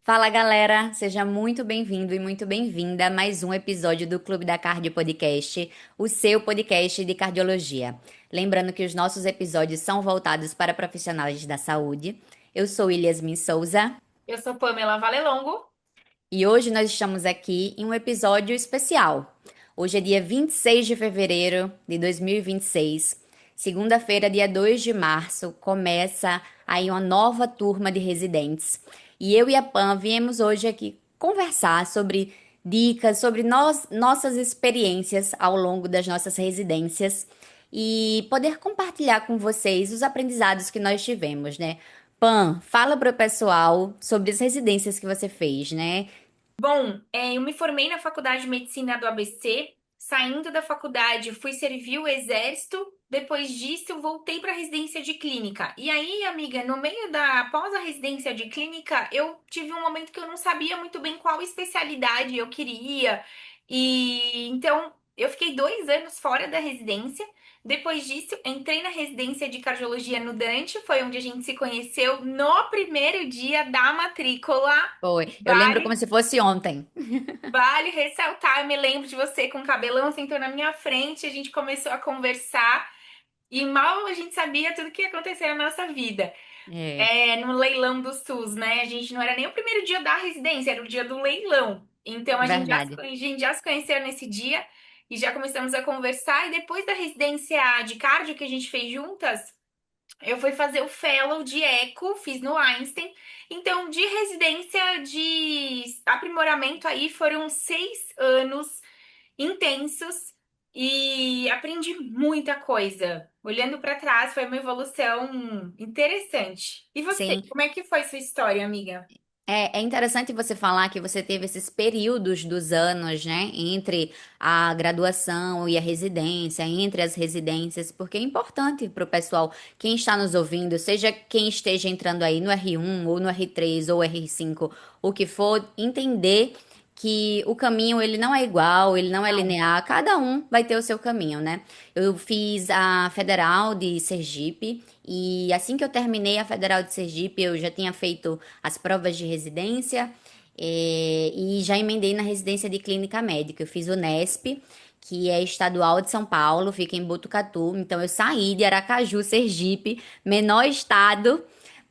Fala galera, seja muito bem-vindo e muito bem-vinda a mais um episódio do Clube da Cardio Podcast, o seu podcast de cardiologia. Lembrando que os nossos episódios são voltados para profissionais da saúde. Eu sou Yasmin Souza Eu sou Pamela Valelongo. e hoje nós estamos aqui em um episódio especial. Hoje é dia 26 de fevereiro de 2026, segunda-feira, dia 2 de março, começa aí uma nova turma de residentes. E eu e a Pam viemos hoje aqui conversar sobre dicas, sobre nossas experiências ao longo das nossas residências e poder compartilhar com vocês os aprendizados que nós tivemos, né? Pam, fala para o pessoal sobre as residências que você fez, né? Bom, eu me formei na Faculdade de Medicina do ABC. Saindo da faculdade, fui servir o Exército. Depois disso, eu voltei para a residência de clínica. E aí, amiga, no meio após a residência de clínica, eu tive um momento que eu não sabia muito bem qual especialidade eu queria. E então, eu fiquei 2 anos fora da residência. Depois disso, entrei na residência de cardiologia no Dante, foi onde a gente se conheceu no primeiro dia da matrícula. Foi. Eu lembro como Vale, se fosse ontem. vale ressaltar, eu me lembro de você com o cabelão, sentou na minha frente, a gente começou a conversar e mal a gente sabia tudo que ia acontecer na nossa vida. É, No leilão do SUS, né? A gente não era nem o primeiro dia da residência, era o dia do leilão. Então verdade. a gente já se conheceu nesse dia e já começamos a conversar. E depois da residência de cardio que a gente fez juntas, eu fui fazer o fellow de eco, fiz no Einstein. Então, de residência de aprimoramento aí foram 6 anos intensos e aprendi muita coisa. Olhando para trás, foi uma evolução interessante. E você, Sim. como é que foi sua história, amiga? É interessante você falar que você teve esses períodos dos anos, né, entre a graduação e a residência, entre as residências, porque é importante para o pessoal, quem está nos ouvindo, seja quem esteja entrando aí no R1 ou no R3 ou R5, o que for, entender que o caminho ele não é igual, ele não é Não. linear, cada um vai ter o seu caminho, né? Eu fiz a Federal de Sergipe e assim que eu terminei a Federal de Sergipe, eu já tinha feito as provas de residência, e já emendei na residência de clínica médica. Eu fiz o NESP, que é estadual de São Paulo, fica em Botucatu. Então eu saí de Aracaju, Sergipe, menor estado,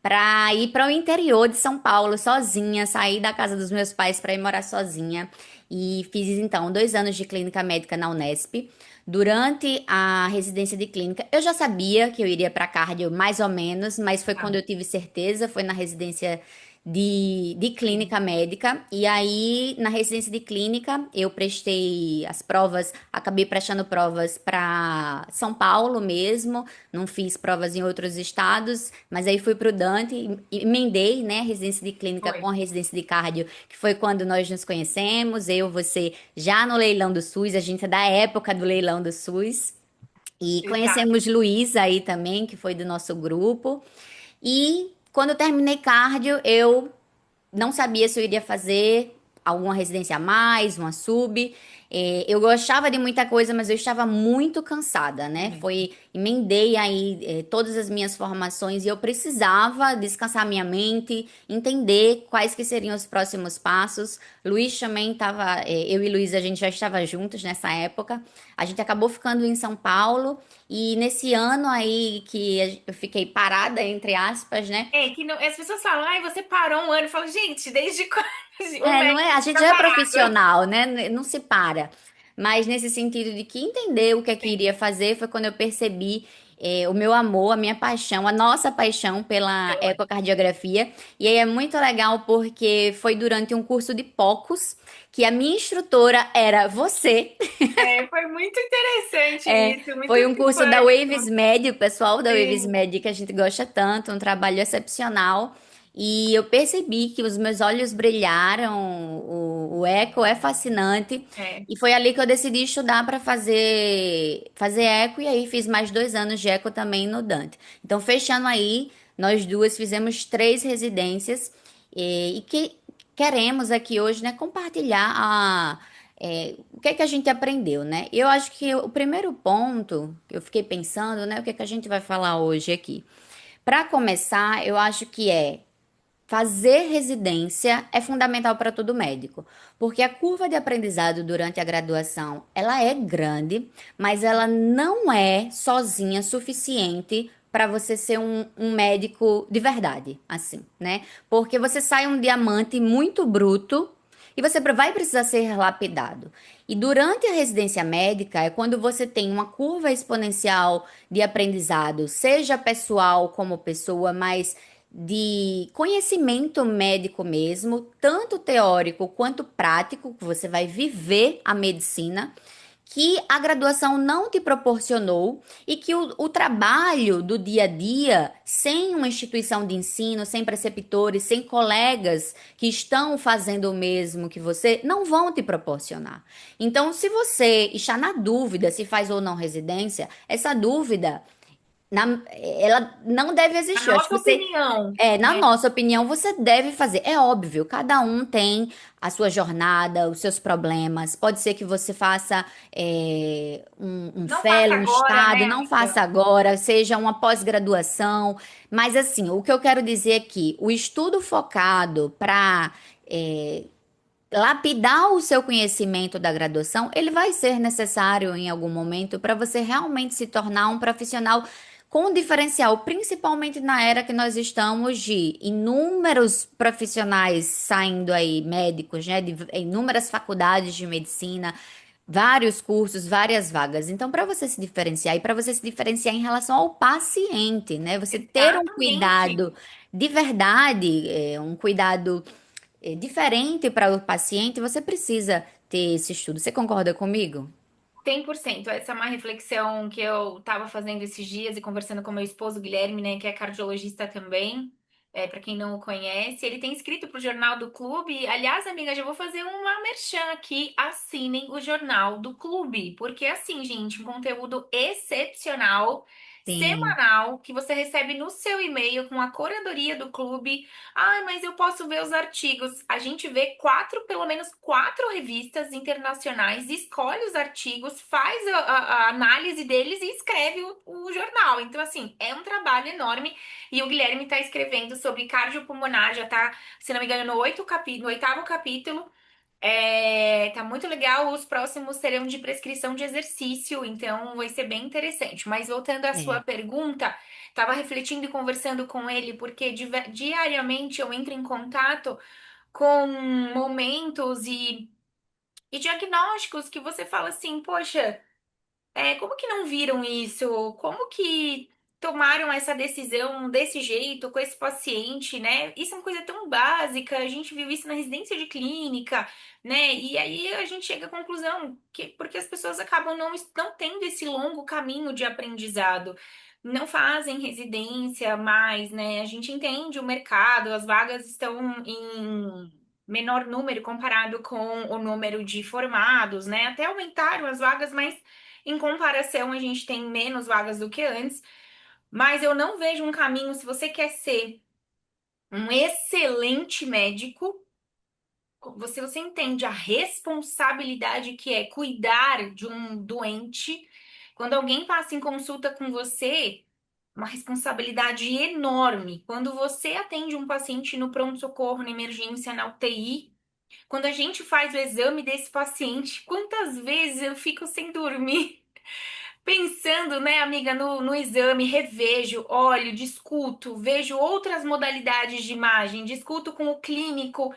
para ir para o interior de São Paulo sozinha, sair da casa dos meus pais para ir morar sozinha. E fiz então 2 anos de clínica médica na Unesp. Durante a residência de clínica, eu já sabia que eu iria para cardio mais ou menos, mas foi quando Ah, eu tive certeza, foi na residência de sim. clínica médica. E aí, na residência de clínica, eu prestei as provas, acabei prestando provas para São Paulo mesmo, não fiz provas em outros estados, mas aí fui para o Dante, emendei, né, a residência de clínica com Foi. a residência de cardio, que foi quando nós nos conhecemos, eu, você, já no leilão do SUS, a gente é da época do leilão do SUS. E Exato. conhecemos Luiz aí também, que foi do nosso grupo. E quando eu terminei cardio, eu não sabia se eu iria fazer alguma residência a mais, uma sub. Eu gostava de muita coisa, mas eu estava muito cansada, né? Emendei aí, todas as minhas formações e eu precisava descansar minha mente, entender quais que seriam os próximos passos. Luiz também estava, eu e Luiz a gente já estava juntos nessa época. A gente acabou ficando em São Paulo e nesse ano aí que eu fiquei parada, entre aspas, né? Que não, as pessoas falam, ai, você parou um ano. Eu falo, gente, desde quando o É, não médico é, a gente tá já é parado? profissional, né? Não se para. Mas nesse sentido de que entender o que é que Sim. iria fazer foi quando eu percebi o meu amor, a minha paixão, a nossa paixão pela ecocardiografia. E aí é muito legal porque foi durante um curso de POCUS que a minha instrutora era você. Foi muito interessante isso, muito Foi um curso da Waves simpático. Med, o pessoal da Waves Sim. Med que a gente gosta tanto, um trabalho excepcional. E eu percebi que os meus olhos brilharam, o eco é fascinante. É. E foi ali que eu decidi estudar para fazer eco, e aí fiz mais 2 anos de eco também no Dante. Então, fechando aí, nós duas fizemos 3 residências, e queremos aqui hoje, né, compartilhar o que é que a gente aprendeu, né? Eu acho que o primeiro ponto que eu fiquei pensando, né, o que é que a gente vai falar hoje aqui. Para começar, eu acho que fazer residência é fundamental para todo médico, porque a curva de aprendizado durante a graduação, ela é grande, mas ela não é sozinha suficiente para você ser um médico de verdade, assim, né? Porque você sai um diamante muito bruto e você vai precisar ser lapidado. E durante a residência médica é quando você tem uma curva exponencial de aprendizado, seja pessoal como pessoa, mas de conhecimento médico mesmo, tanto teórico quanto prático, que você vai viver a medicina, que a graduação não te proporcionou e que o trabalho do dia a dia, sem uma instituição de ensino, sem preceptores, sem colegas que estão fazendo o mesmo que você, não vão te proporcionar. Então, se você está na dúvida se faz ou não residência, essa dúvida ela não deve A existir. Eu acho que nossa você, opinião, na né? nossa opinião, você deve fazer. É óbvio, cada um tem a sua jornada, os seus problemas. Pode ser que você faça um Não faça fellow, um agora, estado, né, não faça amiga? agora, seja uma pós-graduação. Mas, assim, o que eu quero dizer é que o estudo focado para lapidar o seu conhecimento da graduação, ele vai ser necessário em algum momento para você realmente se tornar um profissional com diferencial, principalmente na era que nós estamos de inúmeros profissionais saindo aí, médicos, né, de inúmeras faculdades de medicina, vários cursos, várias vagas. Então, para você se diferenciar e para você se diferenciar em relação ao paciente, né, você ter um Exatamente. cuidado de verdade, um cuidado diferente para o paciente, você precisa ter esse estudo. Você concorda comigo? 100%. Essa é uma reflexão que eu estava fazendo esses dias e conversando com meu esposo Guilherme, né, que é cardiologista também. Para quem não o conhece, ele tem escrito para o Jornal do Clube. Aliás, amiga, já vou fazer uma merchan aqui. Assinem o Jornal do Clube, porque assim, gente, um conteúdo excepcional, Sim, semanal, que você recebe no seu e-mail com a curadoria do clube. Ai, mas eu posso ver os artigos. A gente vê pelo menos quatro revistas internacionais, escolhe os artigos, faz a análise deles e escreve o jornal. Então, assim, é um trabalho enorme. E o Guilherme está escrevendo sobre cardiopulmonar, já tá, se não me engano, no oitavo capítulo. Tá muito legal. Os próximos serão de prescrição de exercício, então vai ser bem interessante. Mas voltando à sua é, pergunta, estava refletindo e conversando com ele, porque diariamente eu entro em contato com momentos e diagnósticos que você fala assim, poxa. Como que não viram isso? Como que tomaram essa decisão desse jeito com esse paciente, né? Isso é uma coisa tão básica, a gente viu isso na residência de clínica, né? E aí a gente chega à conclusão que porque as pessoas acabam não tendo esse longo caminho de aprendizado, não fazem residência mais, né? A gente entende o mercado, as vagas estão em menor número comparado com o número de formados, né? Até aumentaram as vagas, mas em comparação, a gente tem menos vagas do que antes, mas eu não vejo um caminho se você quer ser um excelente médico, você entende a responsabilidade que é cuidar de um doente. Quando alguém passa em consulta com você, uma responsabilidade enorme. Quando você atende um paciente no pronto-socorro, na emergência, na UTI, quando a gente faz o exame desse paciente, quantas vezes eu fico sem dormir? Pensando, né, amiga, no exame, revejo, olho, discuto, vejo outras modalidades de imagem, discuto com o clínico,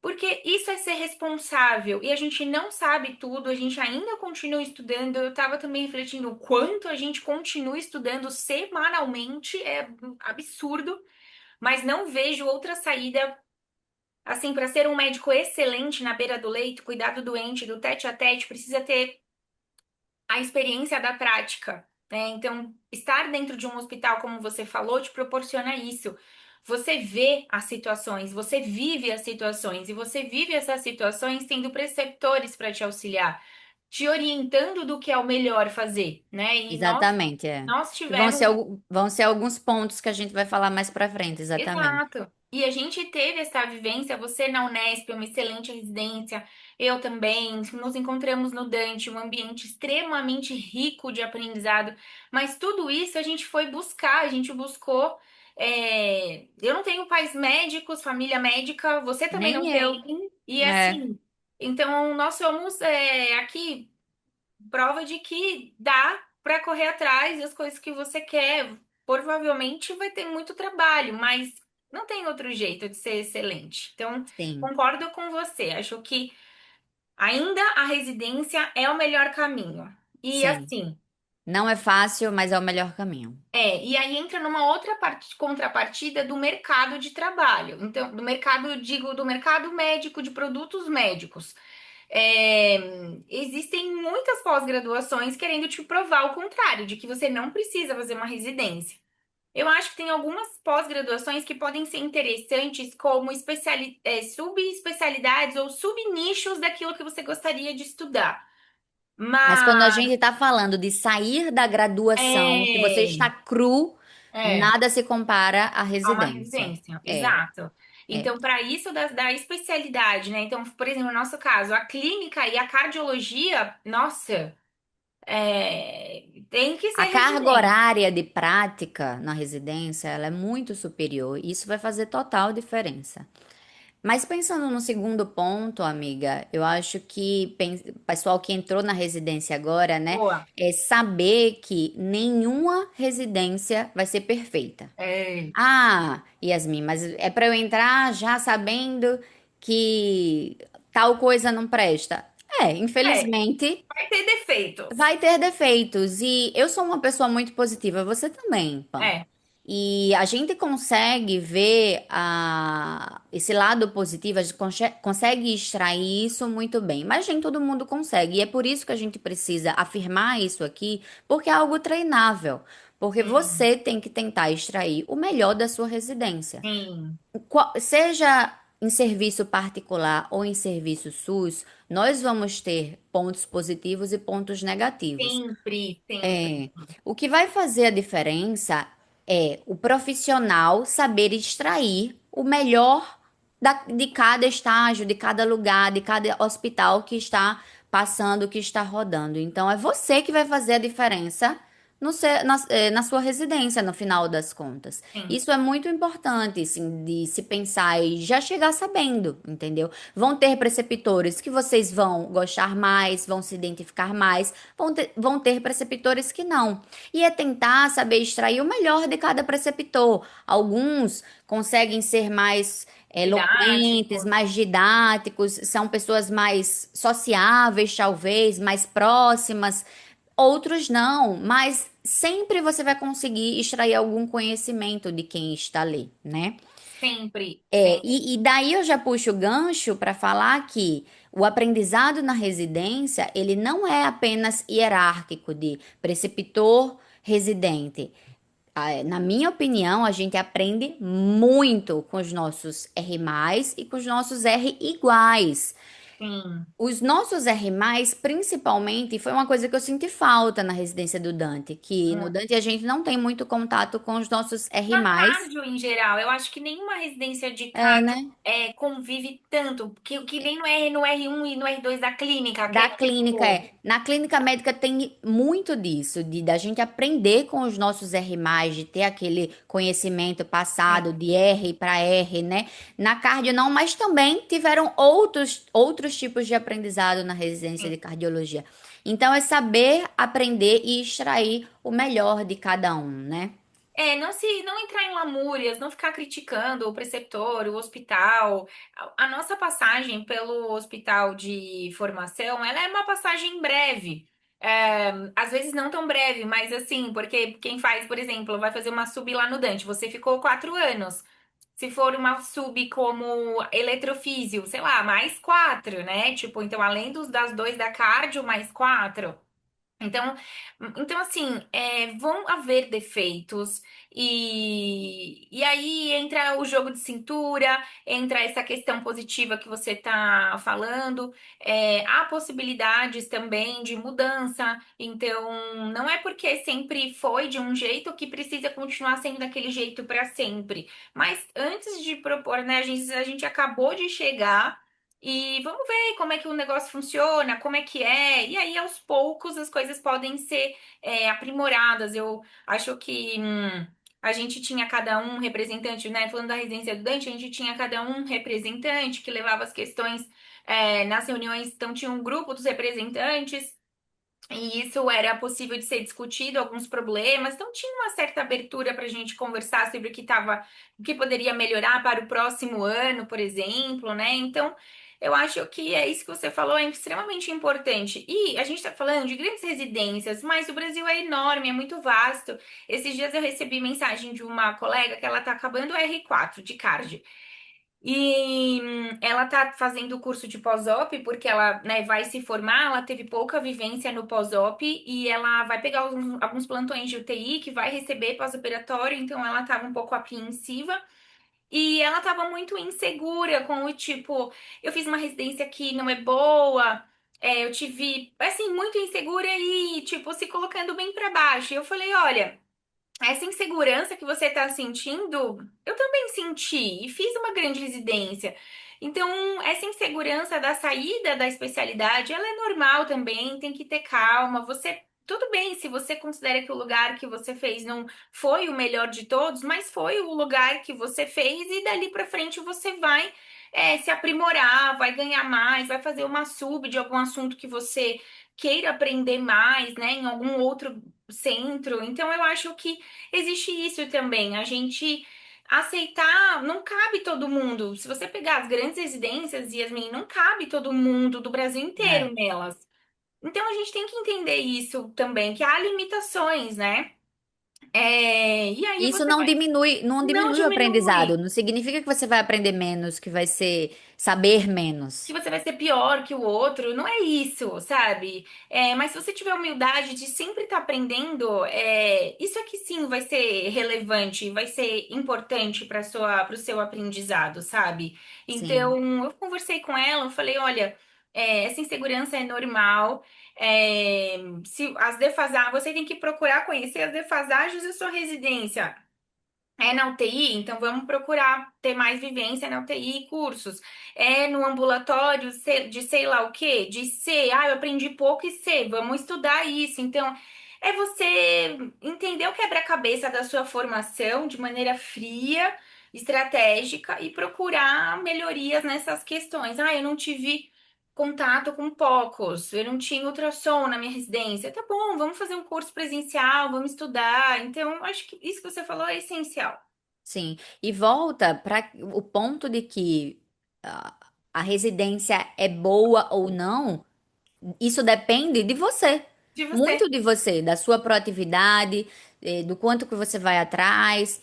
porque isso é ser responsável e a gente não sabe tudo, a gente ainda continua estudando. Eu estava também refletindo o quanto a gente continua estudando semanalmente, é absurdo, mas não vejo outra saída. Assim, para ser um médico excelente na beira do leito, cuidar do doente, do tete a tete, precisa ter a experiência da prática, né? Então, estar dentro de um hospital, como você falou, te proporciona isso. Você vê as situações, você vive as situações, e você vive essas situações tendo preceptores para te auxiliar, te orientando do que é o melhor fazer, né? E exatamente, nós E vão tivemos. vão ser alguns pontos que a gente vai falar mais pra frente, exatamente. Exato. E a gente teve essa vivência, você na Unesp, uma excelente residência, eu também, nos encontramos no Dante, um ambiente extremamente rico de aprendizado, mas tudo isso a gente foi buscar, a gente buscou. Eu não tenho pais médicos, família médica, você também Nem não eu. tem, e É, assim, então nós somos aqui prova de que dá para correr atrás das coisas que você quer. Provavelmente vai ter muito trabalho, mas não tem outro jeito de ser excelente. Então, sim, concordo com você. Acho que ainda a residência é o melhor caminho. E sim. assim, Não é fácil, mas é o melhor caminho. e aí entra numa outra contrapartida do mercado de trabalho. Então, do mercado, digo, do mercado médico, de produtos médicos. É, existem muitas pós-graduações querendo te provar o contrário, de que você não precisa fazer uma residência. Eu acho que tem algumas pós-graduações que podem ser interessantes como subespecialidades ou subnichos daquilo que você gostaria de estudar. Mas quando a Mas gente está falando de sair da graduação, que você é, está cru, é, nada se compara à há uma residência. residência, É, exato. é. Então, para isso da especialidade, né? Então, por exemplo, no nosso caso, a clínica e a cardiologia, nossa. Tem que ser A carga residente. horária de prática na residência, ela é muito superior. Isso vai fazer total diferença. Mas pensando no segundo ponto, amiga, eu acho que o pessoal que entrou na residência agora, né, Boa. é saber que nenhuma residência vai ser perfeita. É, Ah, Yasmin, mas é para eu entrar já sabendo que tal coisa não presta. É, é, infelizmente vai ter defeitos. vai ter defeitos. E eu sou uma pessoa muito positiva, você também, Pam. É, E a gente consegue ver esse lado positivo, a gente consegue extrair isso muito bem, mas nem todo mundo consegue. E é por isso que a gente precisa afirmar isso aqui, porque é algo treinável. Porque sim, você tem que tentar extrair o melhor da sua residência. sim. Seja em serviço particular ou em serviço SUS, nós vamos ter pontos positivos e pontos negativos. Sempre, sempre. É, o que vai fazer a diferença é o profissional saber extrair o melhor de cada estágio, de cada lugar, de cada hospital que está passando, que está rodando. Então, é você que vai fazer a diferença na sua residência, no final das contas. Sim, Isso é muito importante, assim, de se pensar e já chegar sabendo, entendeu? Vão ter preceptores que vocês vão gostar mais, vão se identificar mais, vão ter preceptores que não. E é tentar saber extrair o melhor de cada preceptor. Alguns conseguem ser mais eloquentes, didático. mais didáticos, são pessoas mais sociáveis, talvez, mais próximas. Outros não, mas sempre você vai conseguir extrair algum conhecimento de quem está ali, né? Sempre, É, sempre. e daí eu já puxo o gancho para falar que o aprendizado na residência, ele não é apenas hierárquico de preceptor, residente. Na minha opinião, a gente aprende muito com os nossos R+, e com os nossos R iguais. Sim. Os nossos R+, principalmente, foi uma coisa que eu senti falta na residência do Dante, que no Dante a gente não tem muito contato com os nossos Na R+. cardio, em geral, eu acho que nenhuma residência de É, cardio né? convive tanto, que nem no R1 e no R2 da clínica, que Da é clínica, tipo. é. Na clínica médica tem muito disso, de da gente aprender com os nossos R+, de ter aquele conhecimento passado É, de R para R, né? Na cardio não, mas também tiveram outros tipos de aprendizado na residência de sim. cardiologia. Então é saber aprender e extrair o melhor de cada um, né? Não entrar em lamúrias, não ficar criticando o preceptor, o hospital. A nossa passagem pelo hospital de formação, ela é uma passagem breve. Às vezes não tão breve, mas assim, porque quem faz, por exemplo, vai fazer uma sub lá no Dante, você ficou 4 anos. Se for uma sub como eletrofísio, sei lá, mais 4, né? Tipo, então além das dois da cardio, mais 4. Então, então assim, vão haver defeitos e aí entra o jogo de cintura, entra essa questão positiva que você está falando, há possibilidades também de mudança, então não é porque sempre foi de um jeito que precisa continuar sendo daquele jeito para sempre. Mas antes de propor, né, a gente acabou de chegar. E vamos ver como é que o negócio funciona, como é que é. E aí, aos poucos, as coisas podem ser aprimoradas. Eu acho que a gente tinha cada um representante, né? Falando da residência do Dante, a gente tinha cada um representante que levava as questões nas reuniões. Então, tinha um grupo dos representantes. E isso era possível de ser discutido, alguns problemas. Então, tinha uma certa abertura para a gente conversar sobre o que poderia melhorar para o próximo ano, por exemplo, né? Então, eu acho que é isso que você falou, é extremamente importante. E a gente está falando de grandes residências, mas o Brasil é enorme, é muito vasto. Esses dias eu recebi mensagem de uma colega que ela está acabando o R4 de CARD. E ela tá fazendo o curso de pós-op porque ela, né, vai se formar, ela teve pouca vivência no pós-op e ela vai pegar alguns plantões de UTI que vai receber pós-operatório, então ela tava um pouco apreensiva e ela tava muito insegura com o tipo, eu fiz uma residência que não é boa, eu tive, assim, muito insegura e, tipo, se colocando bem pra baixo. E eu falei, olha. Essa insegurança que você está sentindo, eu também senti e fiz uma grande residência. Então, essa insegurança da saída da especialidade, ela é normal também, tem que ter calma. Tudo bem, se você considera que o lugar que você fez não foi o melhor de todos, mas foi o lugar que você fez e dali para frente você vai se aprimorar, vai ganhar mais, vai fazer uma sub de algum assunto que você queira aprender mais, né, em algum outro centro. Então, eu acho que existe isso também, a gente aceitar, não cabe todo mundo. Se você pegar as grandes residências, Yasmin, não cabe todo mundo do Brasil inteiro É. nelas. Então a gente tem que entender isso também, que há limitações, né? E aí Isso você vai. não Não diminui o aprendizado. diminui. Não significa que você vai aprender menos, que vai ser saber Que menos. você vai ser pior que o outro, não é isso, sabe? Mas se você tiver humildade de sempre estar aprendendo, isso aqui sim vai ser relevante, vai ser importante para o seu aprendizado, sabe? Sim. Então, eu conversei com ela, eu falei, olha, essa insegurança é normal. Se as defasagens, você tem que procurar conhecer as defasagens da sua residência. É na UTI, então vamos procurar ter mais vivência na UTI, cursos. É no ambulatório de sei lá o quê? De C, eu aprendi pouco e C, vamos estudar isso. Então, é você entender o quebra-cabeça da sua formação de maneira fria, estratégica e procurar melhorias nessas questões. Eu não tive contato com poucos, eu não tinha ultrassom na minha residência. Tá bom, vamos fazer um curso presencial, vamos estudar. Então, acho que isso que você falou é essencial. Sim, e volta para o ponto de que a, a residência é boa ou não, isso depende de você, De você. muito de você, da sua proatividade, do quanto que você vai atrás.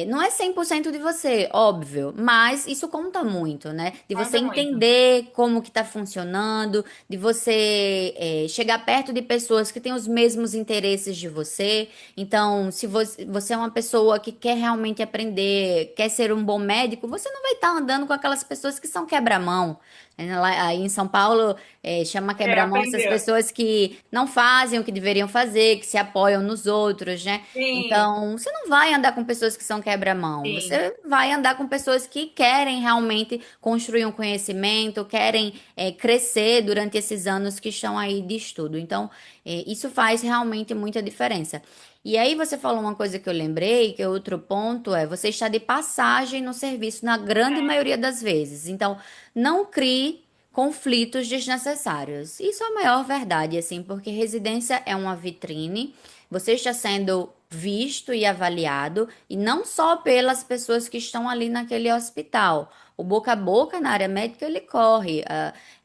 Não é 100% de você, óbvio, mas isso conta muito, né? De você Conta muito. entender como que tá funcionando, de você chegar perto de pessoas que têm os mesmos interesses de você. Então, se você é uma pessoa que quer realmente aprender, quer ser um bom médico, você não vai estar andando com aquelas pessoas que são quebra-mão. Lá, aí em São Paulo, chama quebra-mão essas Aprendeu. pessoas que não fazem o que deveriam fazer, que se apoiam nos outros, né? Sim, Então, você não vai andar com pessoas que são quebra-mão. sim. Você vai andar com pessoas que querem realmente construir um conhecimento, querem crescer durante esses anos que estão aí de estudo. Então, isso faz realmente muita diferença. E aí você falou uma coisa que eu lembrei, que é outro ponto é você está de passagem no serviço na grande É, maioria das vezes. Então, não crie conflitos desnecessários. Isso é a maior verdade, assim, porque residência é uma vitrine. Você está sendo visto e avaliado, e não só pelas pessoas que estão ali naquele hospital. O boca a boca na área médica ele corre.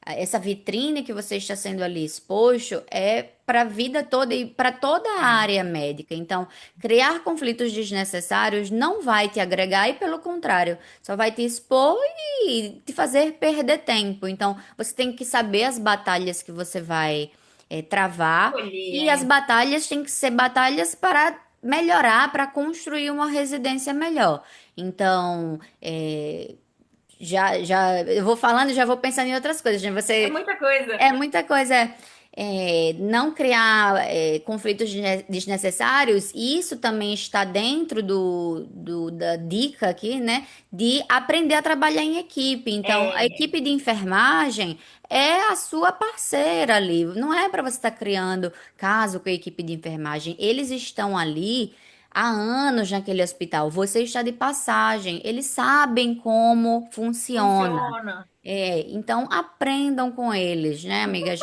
Essa vitrine que você está sendo ali exposto é para a vida toda e para toda a é. área médica. Então, criar conflitos desnecessários não vai te agregar e, pelo contrário, só vai te expor e te fazer perder tempo. Então, você tem que saber as batalhas que você vai travar. Escolher, E as batalhas têm que ser batalhas para melhorar, para construir uma residência melhor. Então, eu vou falando e já vou pensando em outras coisas, né? é Você muita coisa. é muita coisa, não criar conflitos desnecessários, e isso também está dentro da dica aqui, né? De aprender a trabalhar em equipe. Então, a É, equipe de enfermagem é a sua parceira ali. Não é para você estar criando caso com a equipe de enfermagem. Eles estão ali há anos naquele hospital. Você está de passagem. Eles sabem como funciona. funciona. Então aprendam com eles, né, amiga?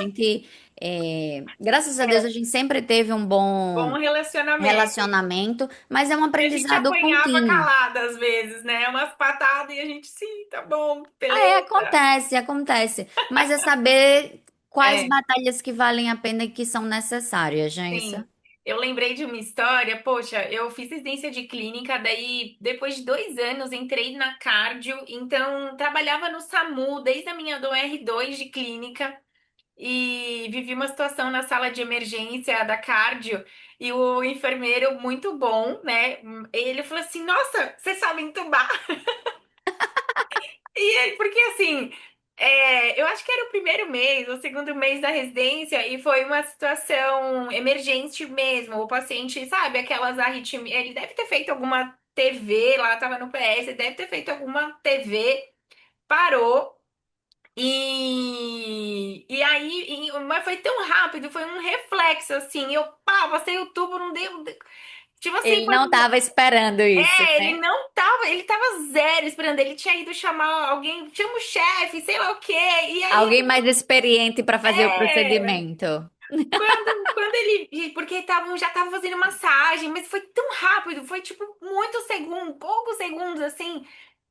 Graças a Deus, a gente sempre teve um Bom bom relacionamento. relacionamento, mas é um E a gente aprendizado apanhava contínuo. calada às vezes, né? Umas patadas e a gente, sim, tá bom, beleza. Acontece, acontece. Mas é saber quais É, batalhas que valem a pena e que são necessárias, gente. sim. Eu lembrei de uma história, poxa, eu fiz residência de clínica, daí depois de 2 anos entrei na cardio, então trabalhava no SAMU desde a minha do R2 de clínica e vivi uma situação na sala de emergência da cardio e o enfermeiro muito bom, né? Ele falou assim: Nossa, você sabe entubar? Porque assim, eu acho que era o primeiro mês, o segundo mês da residência, e foi uma situação emergente mesmo. O paciente, sabe, aquelas arritmias. Ele deve ter feito alguma TV, lá tava no PS, deve ter feito alguma TV, parou. E aí, mas foi tão rápido, foi um reflexo assim. Eu pá, passei o tubo, não deu. Tipo assim, Ele não estava esperando isso, ele né? não tava, ele tava zero esperando. Ele tinha ido chamar alguém, chama o chefe, sei lá o quê. E aí Alguém mais experiente para fazer o é, procedimento. quando ele, porque já tava fazendo massagem, mas foi tão rápido, foi tipo muitos segundos, poucos segundos assim.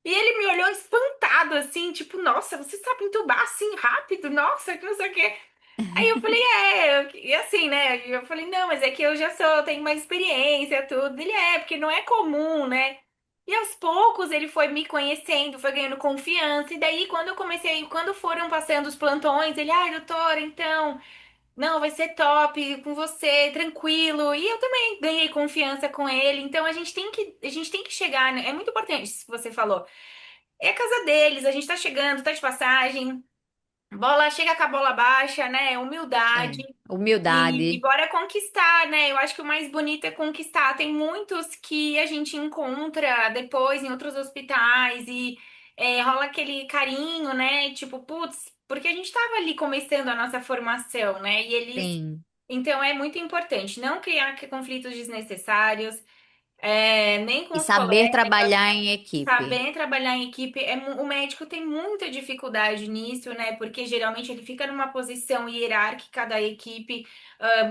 E ele me olhou espantado assim, tipo, nossa, você sabe entubar assim rápido? Nossa, que não sei o quê. Aí eu falei, e assim, né? Eu falei, não, mas é que eu já sou, tenho mais experiência, tudo. Ele porque não é comum, né? E aos poucos ele foi me conhecendo, foi ganhando confiança. E daí, quando eu comecei, quando foram passando os plantões, ele, ai, doutora, então, não, vai ser top com você, tranquilo. E eu também ganhei confiança com ele. Então a gente tem que chegar, né? É muito importante isso que você falou. É a casa deles, a gente tá chegando, tá de passagem. Bola chega com a bola baixa, né? Humildade. E Humildade. bora conquistar, né? Eu acho que o mais bonito é conquistar. Tem muitos que a gente encontra depois em outros hospitais e rola aquele carinho, né? Tipo, putz, porque a gente estava ali começando a nossa formação, né? E eles. Sim. Então é muito importante não criar conflitos desnecessários, nem com E os saber colegas. trabalhar em equipe. Saber trabalhar em equipe, o médico tem muita dificuldade nisso, né? Porque geralmente ele fica numa posição hierárquica da equipe,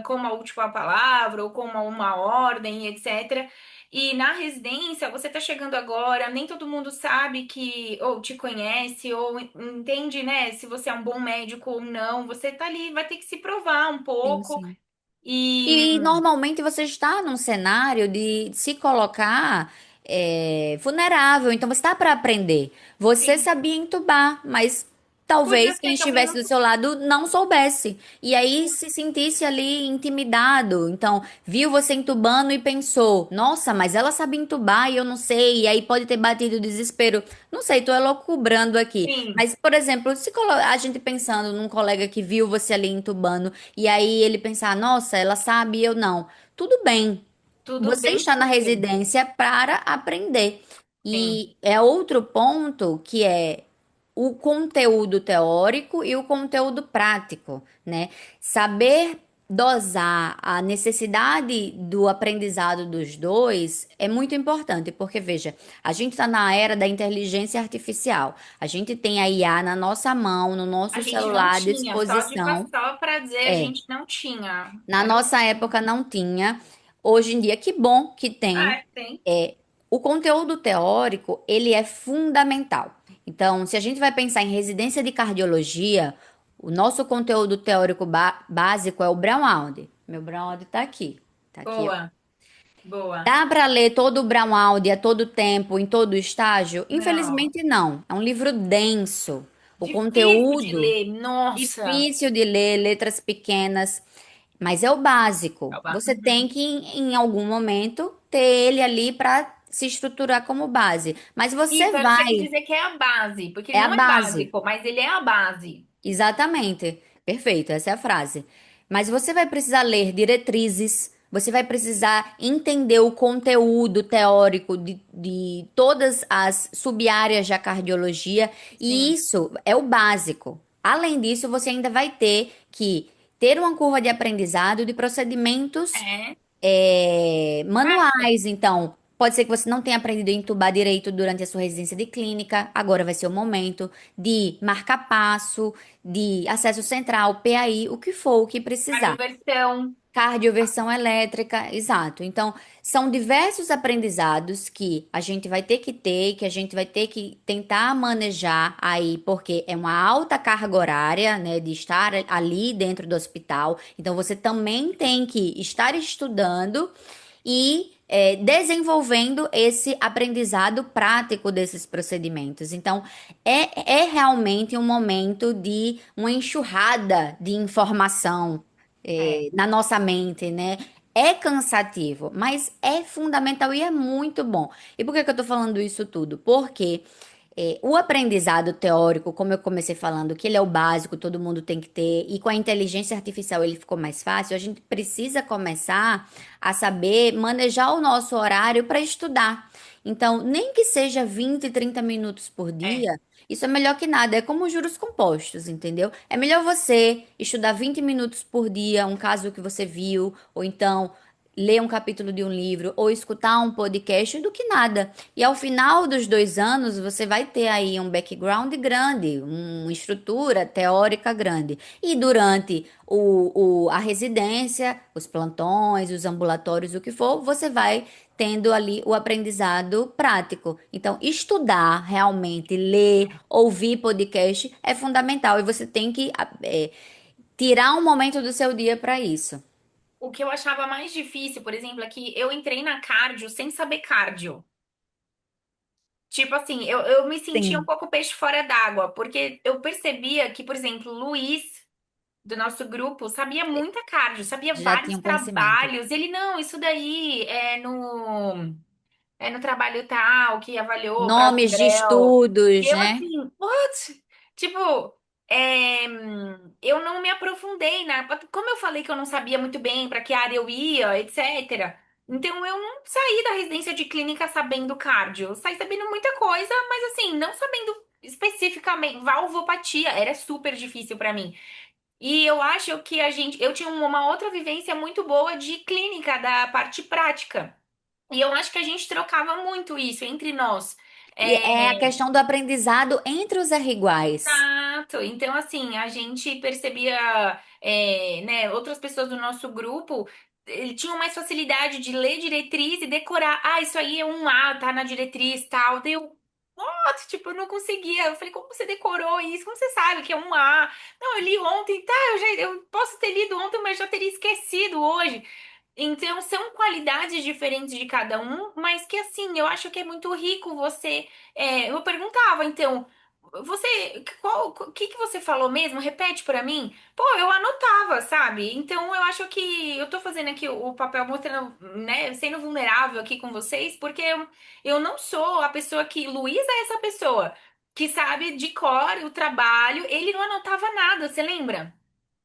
com uma última palavra ou com uma ordem, etc. E na residência, você tá chegando agora, nem todo mundo sabe que, ou te conhece, ou entende, né, se você é um bom médico ou não. Você tá ali, vai ter que se provar um Sim, pouco. sim. E E normalmente você está num cenário de se colocar vulnerável, então você está para aprender. Você sim, sabia entubar, mas podia talvez quem ser que alguém estivesse não. do seu lado não soubesse. E aí se sentisse ali intimidado. Então, viu você entubando e pensou: nossa, mas ela sabe entubar e eu não sei. E aí pode ter batido o desespero. Não sei, tô elocubrando aqui. Sim, Mas, por exemplo, se a gente pensando num colega que viu você ali entubando. E aí ele pensar, nossa, ela sabe e eu não. Tudo bem. tudo Você bem, está na tudo bem. residência para aprender. Sim. E é outro ponto que é o conteúdo teórico e o conteúdo prático, né? Saber dosar a necessidade do aprendizado dos dois é muito importante, porque veja, a gente está na era da inteligência artificial. A gente tem a IA na nossa mão, no A nosso gente não celular à tinha, só de disposição. só para dizer, a É, gente não tinha. na nossa época não tinha. Hoje em dia, que bom que tem. Tem. É, o conteúdo teórico, ele é fundamental. Então, se a gente vai pensar em residência de cardiologia, o nosso conteúdo teórico básico é o Brown-Audi. Meu Brown-Audi tá aqui. Tá aqui, ó. Boa, boa. Dá para ler todo o Brown-Audi a todo tempo, em todo estágio? Não, Infelizmente não. É um livro denso. o Difícil de conteúdo ler. Nossa. difícil de ler, letras pequenas, mas é o básico. Você tem Uhum. que, em algum momento, ter ele ali para se estruturar como base. Mas você Isso, você quis vai, dizer que é a base, porque é ele a não é base. básico, mas ele é a base. Exatamente. Perfeito, essa é a frase. Mas você vai precisar ler diretrizes, você vai precisar entender o conteúdo teórico de todas as sub-áreas da cardiologia, e Sim. isso é o básico. Além disso, você ainda vai ter que ter uma curva de aprendizado de procedimentos É. Prática. manuais. Então, pode ser que você não tenha aprendido a entubar direito durante a sua residência de clínica. Agora vai ser o momento de marcar passo, de acesso central, PAI, o que for, o que precisar. Cardioversão. Cardioversão elétrica, exato. Então, são diversos aprendizados que a gente vai ter que ter, que a gente vai ter que tentar manejar aí, porque é uma alta carga horária, né, de estar ali dentro do hospital. Então, você também tem que estar estudando e desenvolvendo esse aprendizado prático desses procedimentos. Então, é realmente um momento de uma enxurrada de informação É. na nossa mente, né? É cansativo, mas é fundamental e é muito bom. E por que que eu tô falando isso tudo? Porque o aprendizado teórico, como eu comecei falando, que ele é o básico, todo mundo tem que ter, e com a inteligência artificial ele ficou mais fácil, a gente precisa começar a saber manejar o nosso horário para estudar. Então, nem que seja 20, 30 minutos por É. dia, isso é melhor que nada. É como juros compostos, entendeu? É melhor você estudar 20 minutos por dia, um caso que você viu, ou então ler um capítulo de um livro, ou escutar um podcast, do que nada. E ao final dos 2 anos, você vai ter aí um background grande, uma estrutura teórica grande. E durante a residência, os plantões, os ambulatórios, o que for, você vai tendo ali o aprendizado prático. Então, estudar realmente, ler, ouvir podcast é fundamental. E você tem que tirar um momento do seu dia para isso. O que eu achava mais difícil, por exemplo, é que eu entrei na cardio sem saber cardio. Tipo assim, eu me sentia um Sim, pouco peixe fora d'água, porque eu percebia que, por exemplo, o Luiz, do nosso grupo, sabia muita cardio, sabia já vários tinha um conhecimento. trabalhos. Ele, não, isso daí é no trabalho tal, que avaliou para Nomes de Brel. estudos, Eu né? assim, what? Tipo, eu não me aprofundei na. Como eu falei que eu não sabia muito bem para que área eu ia, etc. Então eu não saí da residência de clínica sabendo cardio. Eu saí sabendo muita coisa, mas assim, não sabendo especificamente valvopatia. Era super difícil para mim. E eu acho que eu tinha uma outra vivência muito boa de clínica, da parte prática. E eu acho que a gente trocava muito isso entre nós. E é a É, questão do aprendizado entre os iguais. exato. Então, assim, a gente percebia, né, outras pessoas do nosso grupo tinham mais facilidade de ler diretriz e decorar. Ah, isso aí é um A, tá na diretriz, tal. Deu. What? Tipo, eu não conseguia. Eu falei, como você decorou isso? Como você sabe que é um A? Não, eu li ontem, tá? Eu posso ter lido ontem, mas já teria esquecido hoje. Então, são qualidades diferentes de cada um, mas que assim, eu acho que é muito rico você. Eu perguntava, então, o que que você falou mesmo? Repete pra mim. Pô, eu anotava, sabe? Então, eu acho que eu tô fazendo aqui o papel mostrando, né, sendo vulnerável aqui com vocês, porque eu não sou a pessoa que. Luísa é essa pessoa que sabe de cor o trabalho, ele não anotava nada, você lembra?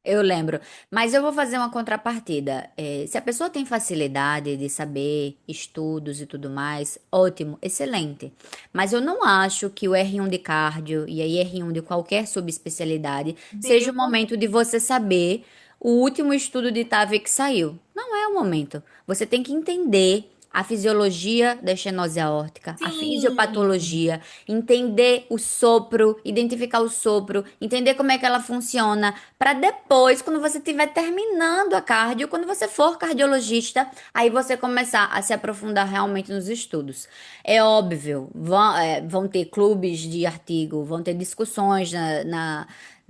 Eu lembro, mas eu vou fazer uma contrapartida. Se a pessoa tem facilidade de saber estudos e tudo mais, ótimo, excelente. Mas eu não acho que o R1 de cardio e aí R1 de qualquer subespecialidade seja o Devo. momento de você saber o último estudo de TAVI que saiu. Não é o momento. Você tem que entender a fisiologia da estenose aórtica, a Sim. fisiopatologia, entender o sopro, identificar o sopro, entender como é que ela funciona, para depois, quando você estiver terminando a cardio, quando você for cardiologista, aí você começar a se aprofundar realmente nos estudos. É óbvio, vão ter clubes de artigo, vão ter discussões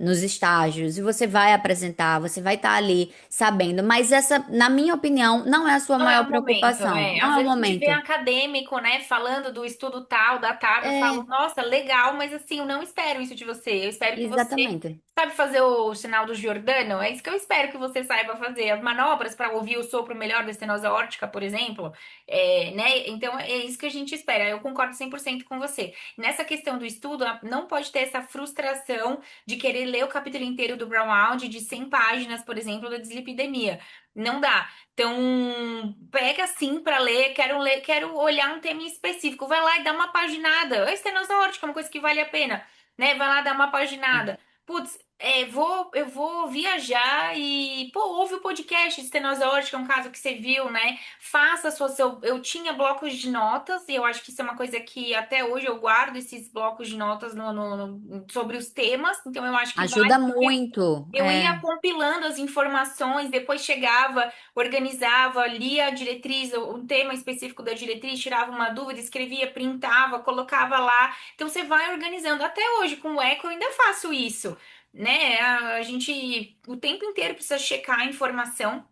nos estágios e você vai apresentar, você vai estar ali sabendo, mas essa, na minha opinião, não é a sua Não é maior o momento, preocupação, né? não Às é o vezes a gente vê momento. acadêmico, né, falando do estudo tal, da tab, eu falo, É, nossa, legal, mas assim, eu não espero isso de você. Eu espero que você exatamente. sabe fazer o sinal do Giordano. É isso que eu espero que você saiba fazer. As manobras para ouvir o sopro melhor da estenosa aórtica, por exemplo, né? Então é isso que a gente espera. Eu concordo 100% com você. Nessa questão do estudo, não pode ter essa frustração de querer ler o capítulo inteiro do Brown Out de 100 páginas, por exemplo, da dislipidemia. Não dá. Então, pega assim pra ler, quero olhar um tema em específico. Vai lá e dá uma paginada. A estenose aórtica é uma coisa que vale a pena, né? Vai lá dar uma paginada. Putz, eu vou viajar e, pô, ouve o podcast de estenose aórtica, é um caso que você viu, né? Faça a eu tinha blocos de notas e eu acho que isso é uma coisa que até hoje eu guardo esses blocos de notas sobre os temas. Então, eu acho que vale Ajuda muito. eu ia compilando as informações, depois chegava, organizava, lia a diretriz, um tema específico da diretriz, tirava uma dúvida, escrevia, printava, colocava lá. Então você vai organizando. Até hoje, com o Eco, eu ainda faço isso, né? A gente o tempo inteiro precisa checar a informação.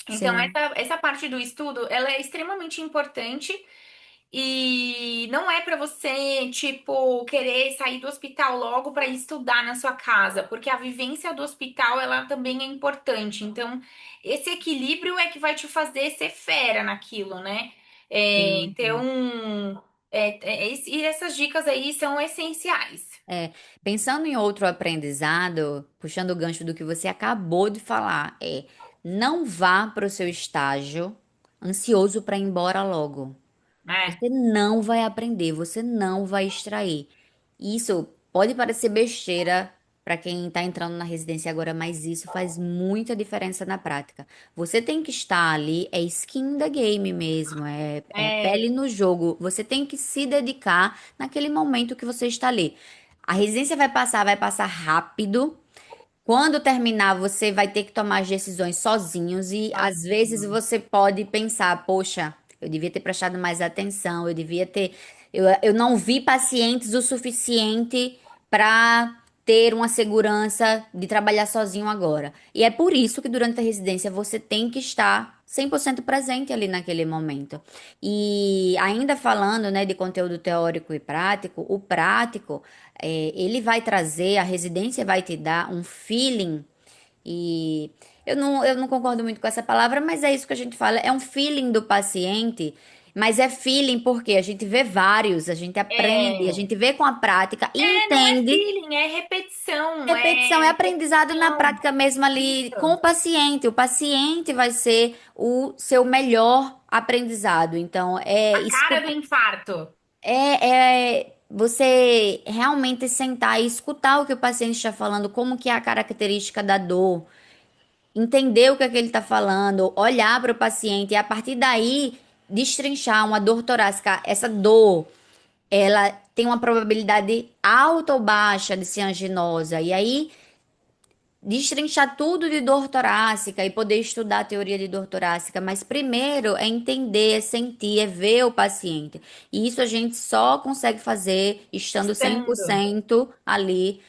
Então, Sim, essa parte do estudo, ela é extremamente importante. E não é pra você, tipo, querer sair do hospital logo pra estudar na sua casa, porque a vivência do hospital, ela também é importante. Então, esse equilíbrio é que vai te fazer ser fera naquilo, né? sim, sim. Então, e essas dicas aí são essenciais. É, pensando em outro aprendizado, puxando o gancho do que você acabou de falar, não vá para o seu estágio ansioso para ir embora logo. Né? Você não vai aprender, você não vai extrair. Isso pode parecer besteira para quem está entrando na residência agora, mas isso faz muita diferença na prática. Você tem que estar ali, é skin da game mesmo, é É, pele no jogo. Você tem que se dedicar naquele momento que você está ali. A residência vai passar rápido. Quando terminar, você vai ter que tomar as decisões sozinhos e às vezes sozinho. você pode pensar, poxa, eu devia ter prestado mais atenção, eu não vi pacientes o suficiente para ter uma segurança de trabalhar sozinho agora. E é por isso que durante a residência você tem que estar 100% presente ali naquele momento. E ainda falando, né, de conteúdo teórico e prático, o prático ele vai trazer, a residência vai te dar um feeling, e eu não concordo muito com essa palavra, mas é isso que a gente fala, é um feeling do paciente, mas é feeling porque a gente vê vários, a gente aprende, a É, gente vê com a prática e não é entende. feeling, é repetição, Repetição é é aprendizado na repetição. prática mesmo ali com Isso. o paciente. O paciente vai ser o seu melhor aprendizado. Então, A cara do infarto. você realmente sentar e escutar o que o paciente está falando, como que é a característica da dor, entender o que é que ele está falando, olhar para o paciente e a partir daí destrinchar uma dor torácica. Essa dor, ela tem uma probabilidade alta ou baixa de ser anginosa. E aí destrinchar tudo de dor torácica e poder estudar a teoria de dor torácica, mas primeiro é entender, é sentir, é ver o paciente. E isso a gente só consegue fazer estando cem por Estando. cento ali,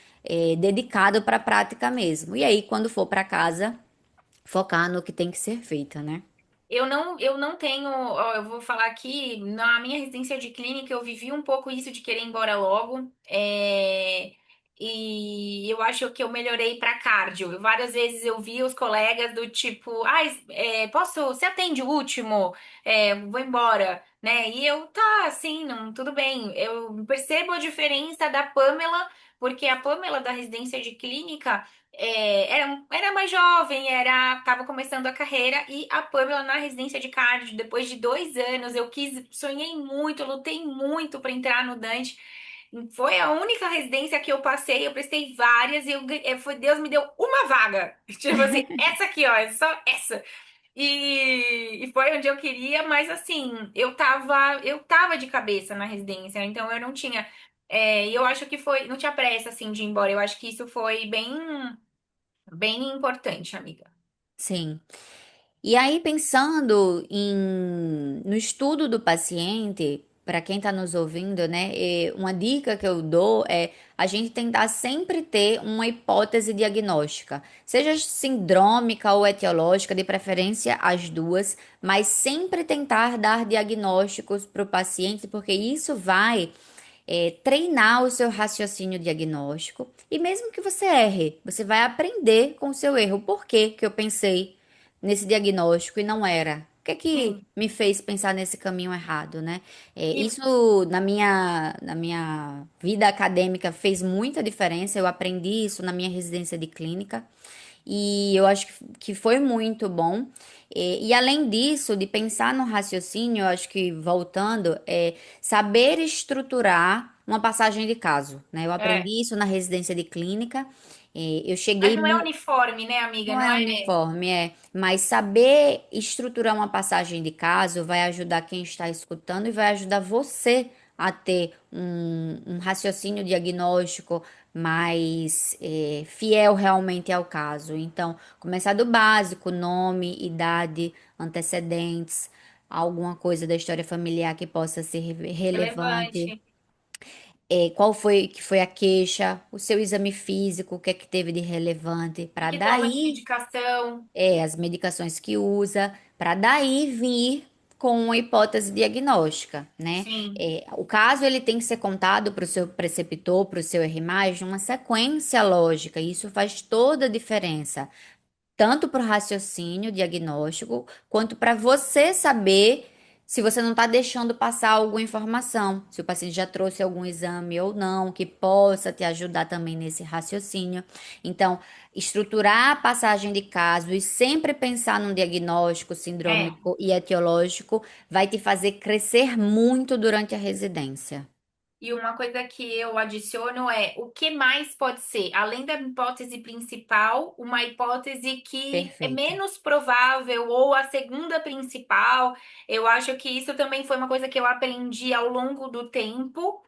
dedicado para a prática mesmo. E aí, quando for para casa, focar no que tem que ser feito, né? Eu não tenho, ó, eu vou falar aqui, na minha residência de clínica eu vivi um pouco isso de querer ir embora logo, e eu acho que eu melhorei para cardio. Várias vezes eu vi os colegas do tipo, você atende o último? Vou embora, né? E eu, tá, assim, não, tudo bem. Eu percebo a diferença da Pamela, porque a Pamela da residência de clínica era mais jovem, tava começando a carreira, e a Pamela na residência de cardio, depois de 2 anos, sonhei muito, lutei muito para entrar no Dante. Foi a única residência que eu passei, eu prestei várias e Deus me deu uma vaga. Tipo assim, essa aqui, ó, é só essa. E foi onde eu queria, mas assim, eu tava de cabeça na residência, então eu não tinha. E eu acho que não tinha pressa assim de ir embora. Eu acho que isso foi bem importante, amiga. Sim. E aí, pensando no estudo do paciente. para quem está nos ouvindo, né? Uma dica que eu dou é a gente tentar sempre ter uma hipótese diagnóstica, seja sindrômica ou etiológica, de preferência as duas, mas sempre tentar dar diagnósticos para o paciente, porque isso vai treinar o seu raciocínio diagnóstico. E mesmo que você erre, você vai aprender com o seu erro. Por que que eu pensei nesse diagnóstico e não era? O que é que Sim. me fez pensar nesse caminho errado, né? E Isso na minha vida acadêmica fez muita diferença. Eu aprendi isso na minha residência de clínica. E eu acho que foi muito bom. E além disso, de pensar no raciocínio, eu acho que voltando, saber estruturar uma passagem de caso, né? Eu é, aprendi isso na residência de clínica. Eu mas cheguei não é uniforme, né, amiga? não Não é é? uniforme, mas saber estruturar uma passagem de caso vai ajudar quem está escutando e vai ajudar você a ter um raciocínio diagnóstico mais fiel realmente ao caso. Então, começar do básico, nome, idade, antecedentes, alguma coisa da história familiar que possa ser relevante. Relevante. Qual foi a queixa, o seu exame físico, o que é que teve de relevante, E para que toma de daí medicação. as medicações que usa, para daí vir com uma hipótese diagnóstica, né? Sim. O caso ele tem que ser contado para o seu preceptor, para o seu R+, numa sequência lógica, e isso faz toda a diferença, tanto para o raciocínio diagnóstico, quanto para você saber se você não está deixando passar alguma informação, se o paciente já trouxe algum exame ou não, que possa te ajudar também nesse raciocínio. Então, estruturar a passagem de caso e sempre pensar num diagnóstico É. sindrômico e etiológico vai te fazer crescer muito durante a residência. E uma coisa que eu adiciono é o que mais pode ser, além da hipótese principal, uma hipótese que é Perfeito. menos provável ou a segunda principal. Eu acho que isso também foi uma coisa que eu aprendi ao longo do tempo.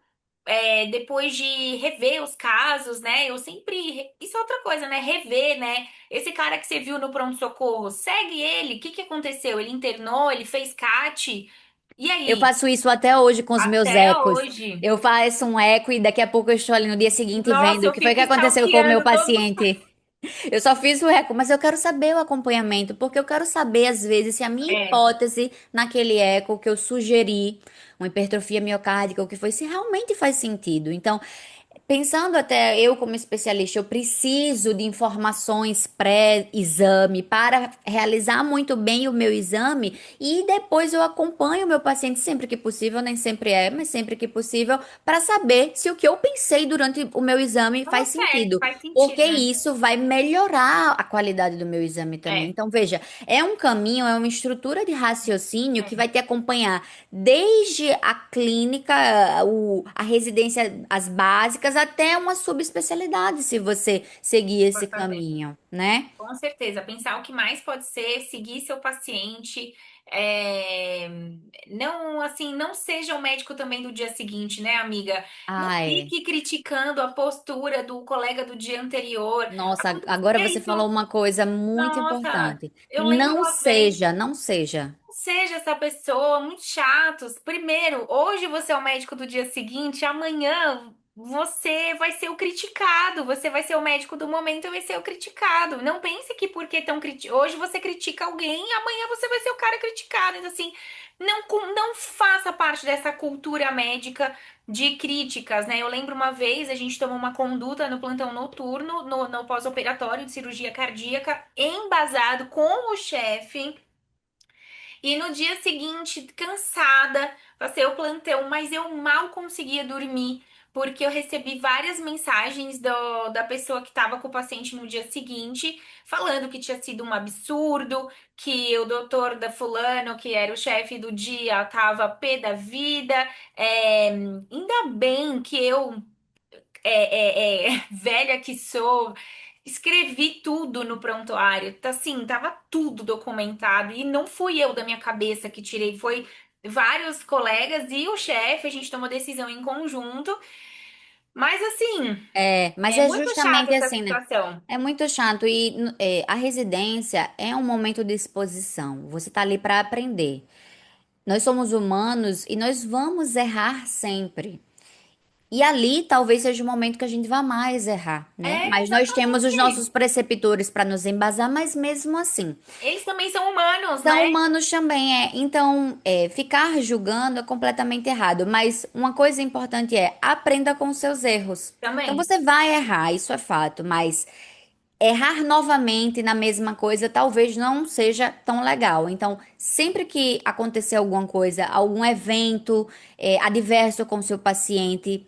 Depois de rever os casos, né? Eu sempre. Isso é outra coisa, né? Rever, né? Esse cara que você viu no pronto-socorro, segue ele. O que que aconteceu? Ele internou, ele fez CAT. E Eu aí? faço isso até hoje com os meus Até ecos. hoje. Eu faço um eco e daqui a pouco eu estou ali no dia seguinte Nossa, vendo o eu que foi fico que aconteceu com o meu stalkeando todos os. paciente. Eu só fiz o eco, mas eu quero saber o acompanhamento, porque eu quero saber, às vezes, se a minha É, hipótese naquele eco que eu sugeri, uma hipertrofia miocárdica, o que foi, se realmente faz sentido. Então, pensando até eu como especialista, eu preciso de informações pré-exame para realizar muito bem o meu exame e depois eu acompanho o meu paciente sempre que possível, nem sempre mas sempre que possível, para saber se o que eu pensei durante o meu exame tava faz certo, sentido, faz porque sentido, né? isso vai melhorar a qualidade do meu exame também. É, Então, veja, é um caminho, é uma estrutura de raciocínio que é, vai te acompanhar desde a clínica, a residência, as básicas, até uma subespecialidade, se você seguir esse pode fazer. caminho, né? Com certeza, pensar o que mais pode ser, seguir seu paciente, é, não assim, não seja o médico também do dia seguinte, né, amiga? Não Ah, é. fique criticando a postura do colega do dia anterior. Nossa, agora Acontecia você falou isso, uma coisa muito nossa, importante. eu lembro uma vez. Não seja. Seja essa pessoa muito chatos. Primeiro, hoje você é o médico do dia seguinte, amanhã você vai ser o criticado, você vai ser o médico do momento e vai ser o criticado. Não pense que porque hoje você critica alguém, amanhã você vai ser o cara criticado. Então, assim, não faça parte dessa cultura médica de críticas, né? Eu lembro uma vez a gente tomou uma conduta no plantão noturno, no pós-operatório de cirurgia cardíaca, embasado com o chefe. E no dia seguinte, cansada, passei o plantão, mas eu mal conseguia dormir, porque eu recebi várias mensagens da pessoa que estava com o paciente no dia seguinte, falando que tinha sido um absurdo, que o doutor da fulano, que era o chefe do dia, estava pé da vida. Ainda bem que eu velha que sou, escrevi tudo no prontuário. Tá assim, tava tudo documentado e não fui eu da minha cabeça que tirei, foi vários colegas e o chefe, a gente tomou decisão em conjunto. Mas assim, Mas é é muito chata justamente essa assim, né? situação. É muito chato e a residência é um momento de exposição. Você tá ali para aprender. Nós somos humanos e nós vamos errar sempre. E ali talvez seja o momento que a gente vá mais errar, né? É, Mas nós temos os nossos exatamente. preceptores para nos embasar, mas mesmo assim. Eles também são humanos, São né? humanos também, é. Então, ficar julgando é completamente errado. Mas uma coisa importante é aprenda com os seus erros. Então, Também. você vai errar, isso é fato, mas errar novamente na mesma coisa talvez não seja tão legal. Então, sempre que acontecer alguma coisa, algum evento adverso com seu paciente,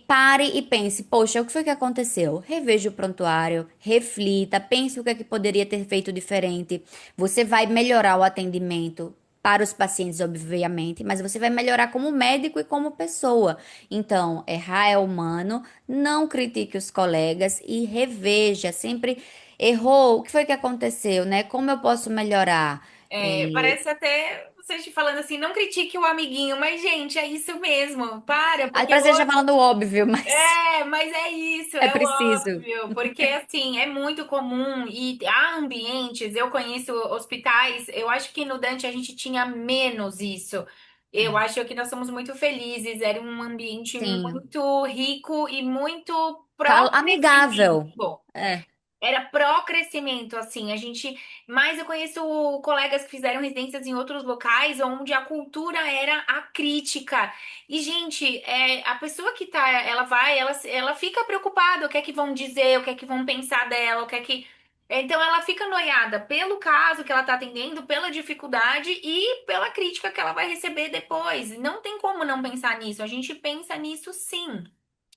pare e pense: poxa, o que foi que aconteceu? Reveja o prontuário, reflita, pense o que é que poderia ter feito diferente. Você vai melhorar o atendimento. Para os pacientes, obviamente, mas você vai melhorar como médico e como pessoa. Então, errar é humano, não critique os colegas e reveja. Sempre errou, o que foi que aconteceu, né? Como eu posso melhorar? É, parece até vocês te falando assim, não critique o amiguinho, mas, gente, é isso mesmo. Para, porque Parece que já falando óbvio, mas mas é isso, é é o preciso. óbvio, porque assim, é muito comum e há ambientes, eu conheço hospitais, eu acho que no Dante a gente tinha menos isso. Eu É, acho que nós somos muito felizes, era um ambiente sim. muito rico e muito Amigável. pró-crescimento. É, Era pró-crescimento, assim, a gente, mas eu conheço colegas que fizeram residências em outros locais onde a cultura era a crítica. E, gente, a pessoa que tá, ela fica preocupada, o que é que vão dizer, o que é que vão pensar dela, o que é que. Então ela fica noiada pelo caso que ela tá atendendo, pela dificuldade e pela crítica que ela vai receber depois. Não tem como não pensar nisso. A gente pensa nisso sim.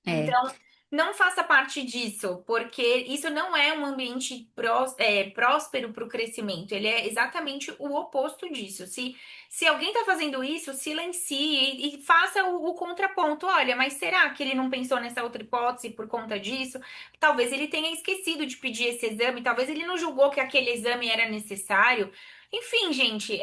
é. Então, não faça parte disso, porque isso não é um ambiente próspero para o crescimento. Ele é exatamente o oposto disso. Se alguém está fazendo isso, silencie e faça o contraponto. Olha, mas será que ele não pensou nessa outra hipótese por conta disso? Talvez ele tenha esquecido de pedir esse exame, talvez ele não julgou que aquele exame era necessário. Enfim, gente,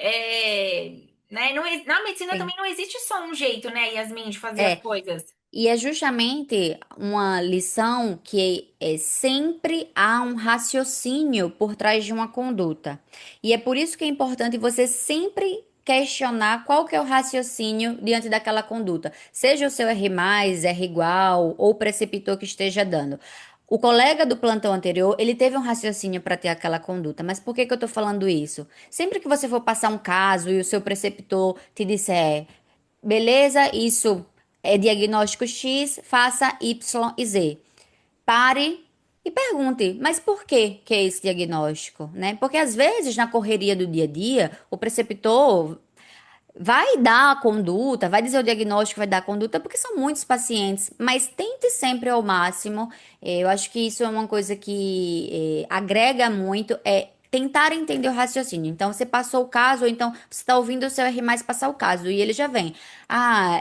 né, na medicina Sim. também não existe só um jeito, né, Yasmin, de fazer as É. coisas. E é justamente uma lição que sempre há um raciocínio por trás de uma conduta. E é por isso que é importante você sempre questionar qual que é o raciocínio diante daquela conduta. Seja o seu R mais, R igual ou o preceptor que esteja dando. O colega do plantão anterior, ele teve um raciocínio para ter aquela conduta. Mas por que que eu tô falando isso? Sempre que você for passar um caso e o seu preceptor te disser beleza, isso é diagnóstico X, faça Y e Z. Pare e pergunte, mas por que é esse diagnóstico, né? Porque às vezes na correria do dia a dia, o preceptor vai dar a conduta, vai dizer o diagnóstico, vai dar a conduta, porque são muitos pacientes, mas tente sempre ao máximo. Eu acho que isso é uma coisa que agrega muito, é tentar entender o raciocínio. Então, você passou o caso, ou então você está ouvindo o seu R mais passar o caso, e ele já vem. Ah,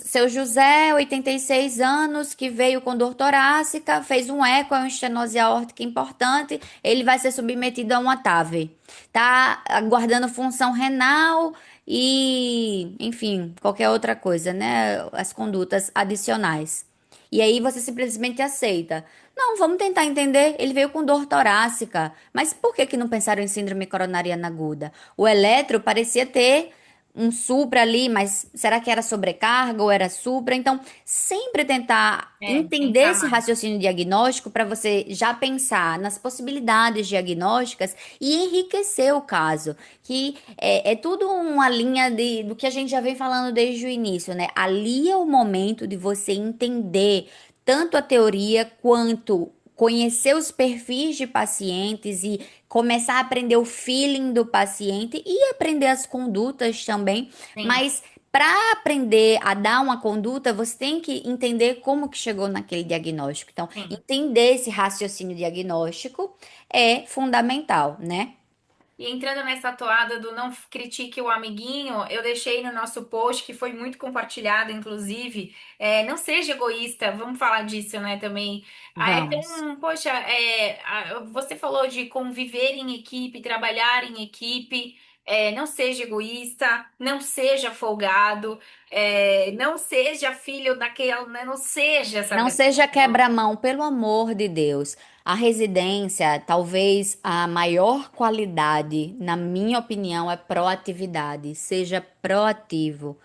seu José, 86 anos, que veio com dor torácica, fez um eco, é uma estenose aórtica importante, ele vai ser submetido a uma TAV. Tá aguardando função renal, e, enfim, qualquer outra coisa, né? As condutas adicionais. E aí você simplesmente aceita. Não, vamos tentar entender. Ele veio com dor torácica. Mas por que que não pensaram em síndrome coronariana aguda? O eletro parecia ter um supra ali, mas será que era sobrecarga ou era supra? Então, sempre tentar entender Pensar esse mais. raciocínio diagnóstico para você já pensar nas possibilidades diagnósticas e enriquecer o caso, que é tudo uma linha do que a gente já vem falando desde o início, né? Ali é o momento de você entender tanto a teoria quanto conhecer os perfis de pacientes e começar a aprender o feeling do paciente e aprender as condutas também, Sim, mas para aprender a dar uma conduta, você tem que entender como que chegou naquele diagnóstico. Então, sim. entender esse raciocínio diagnóstico é fundamental, né? E entrando nessa toada do não critique o amiguinho, eu deixei no nosso post, que foi muito compartilhado, inclusive, não seja egoísta, vamos falar disso, né, também. Vamos. Poxa, você falou de conviver em equipe, trabalhar em equipe. Não seja egoísta, não seja folgado, não seja filho daquele, né? Não seja essa Não pessoa. seja quebra-mão, pelo amor de Deus. A residência, talvez a maior qualidade, na minha opinião, é proatividade. Seja proativo.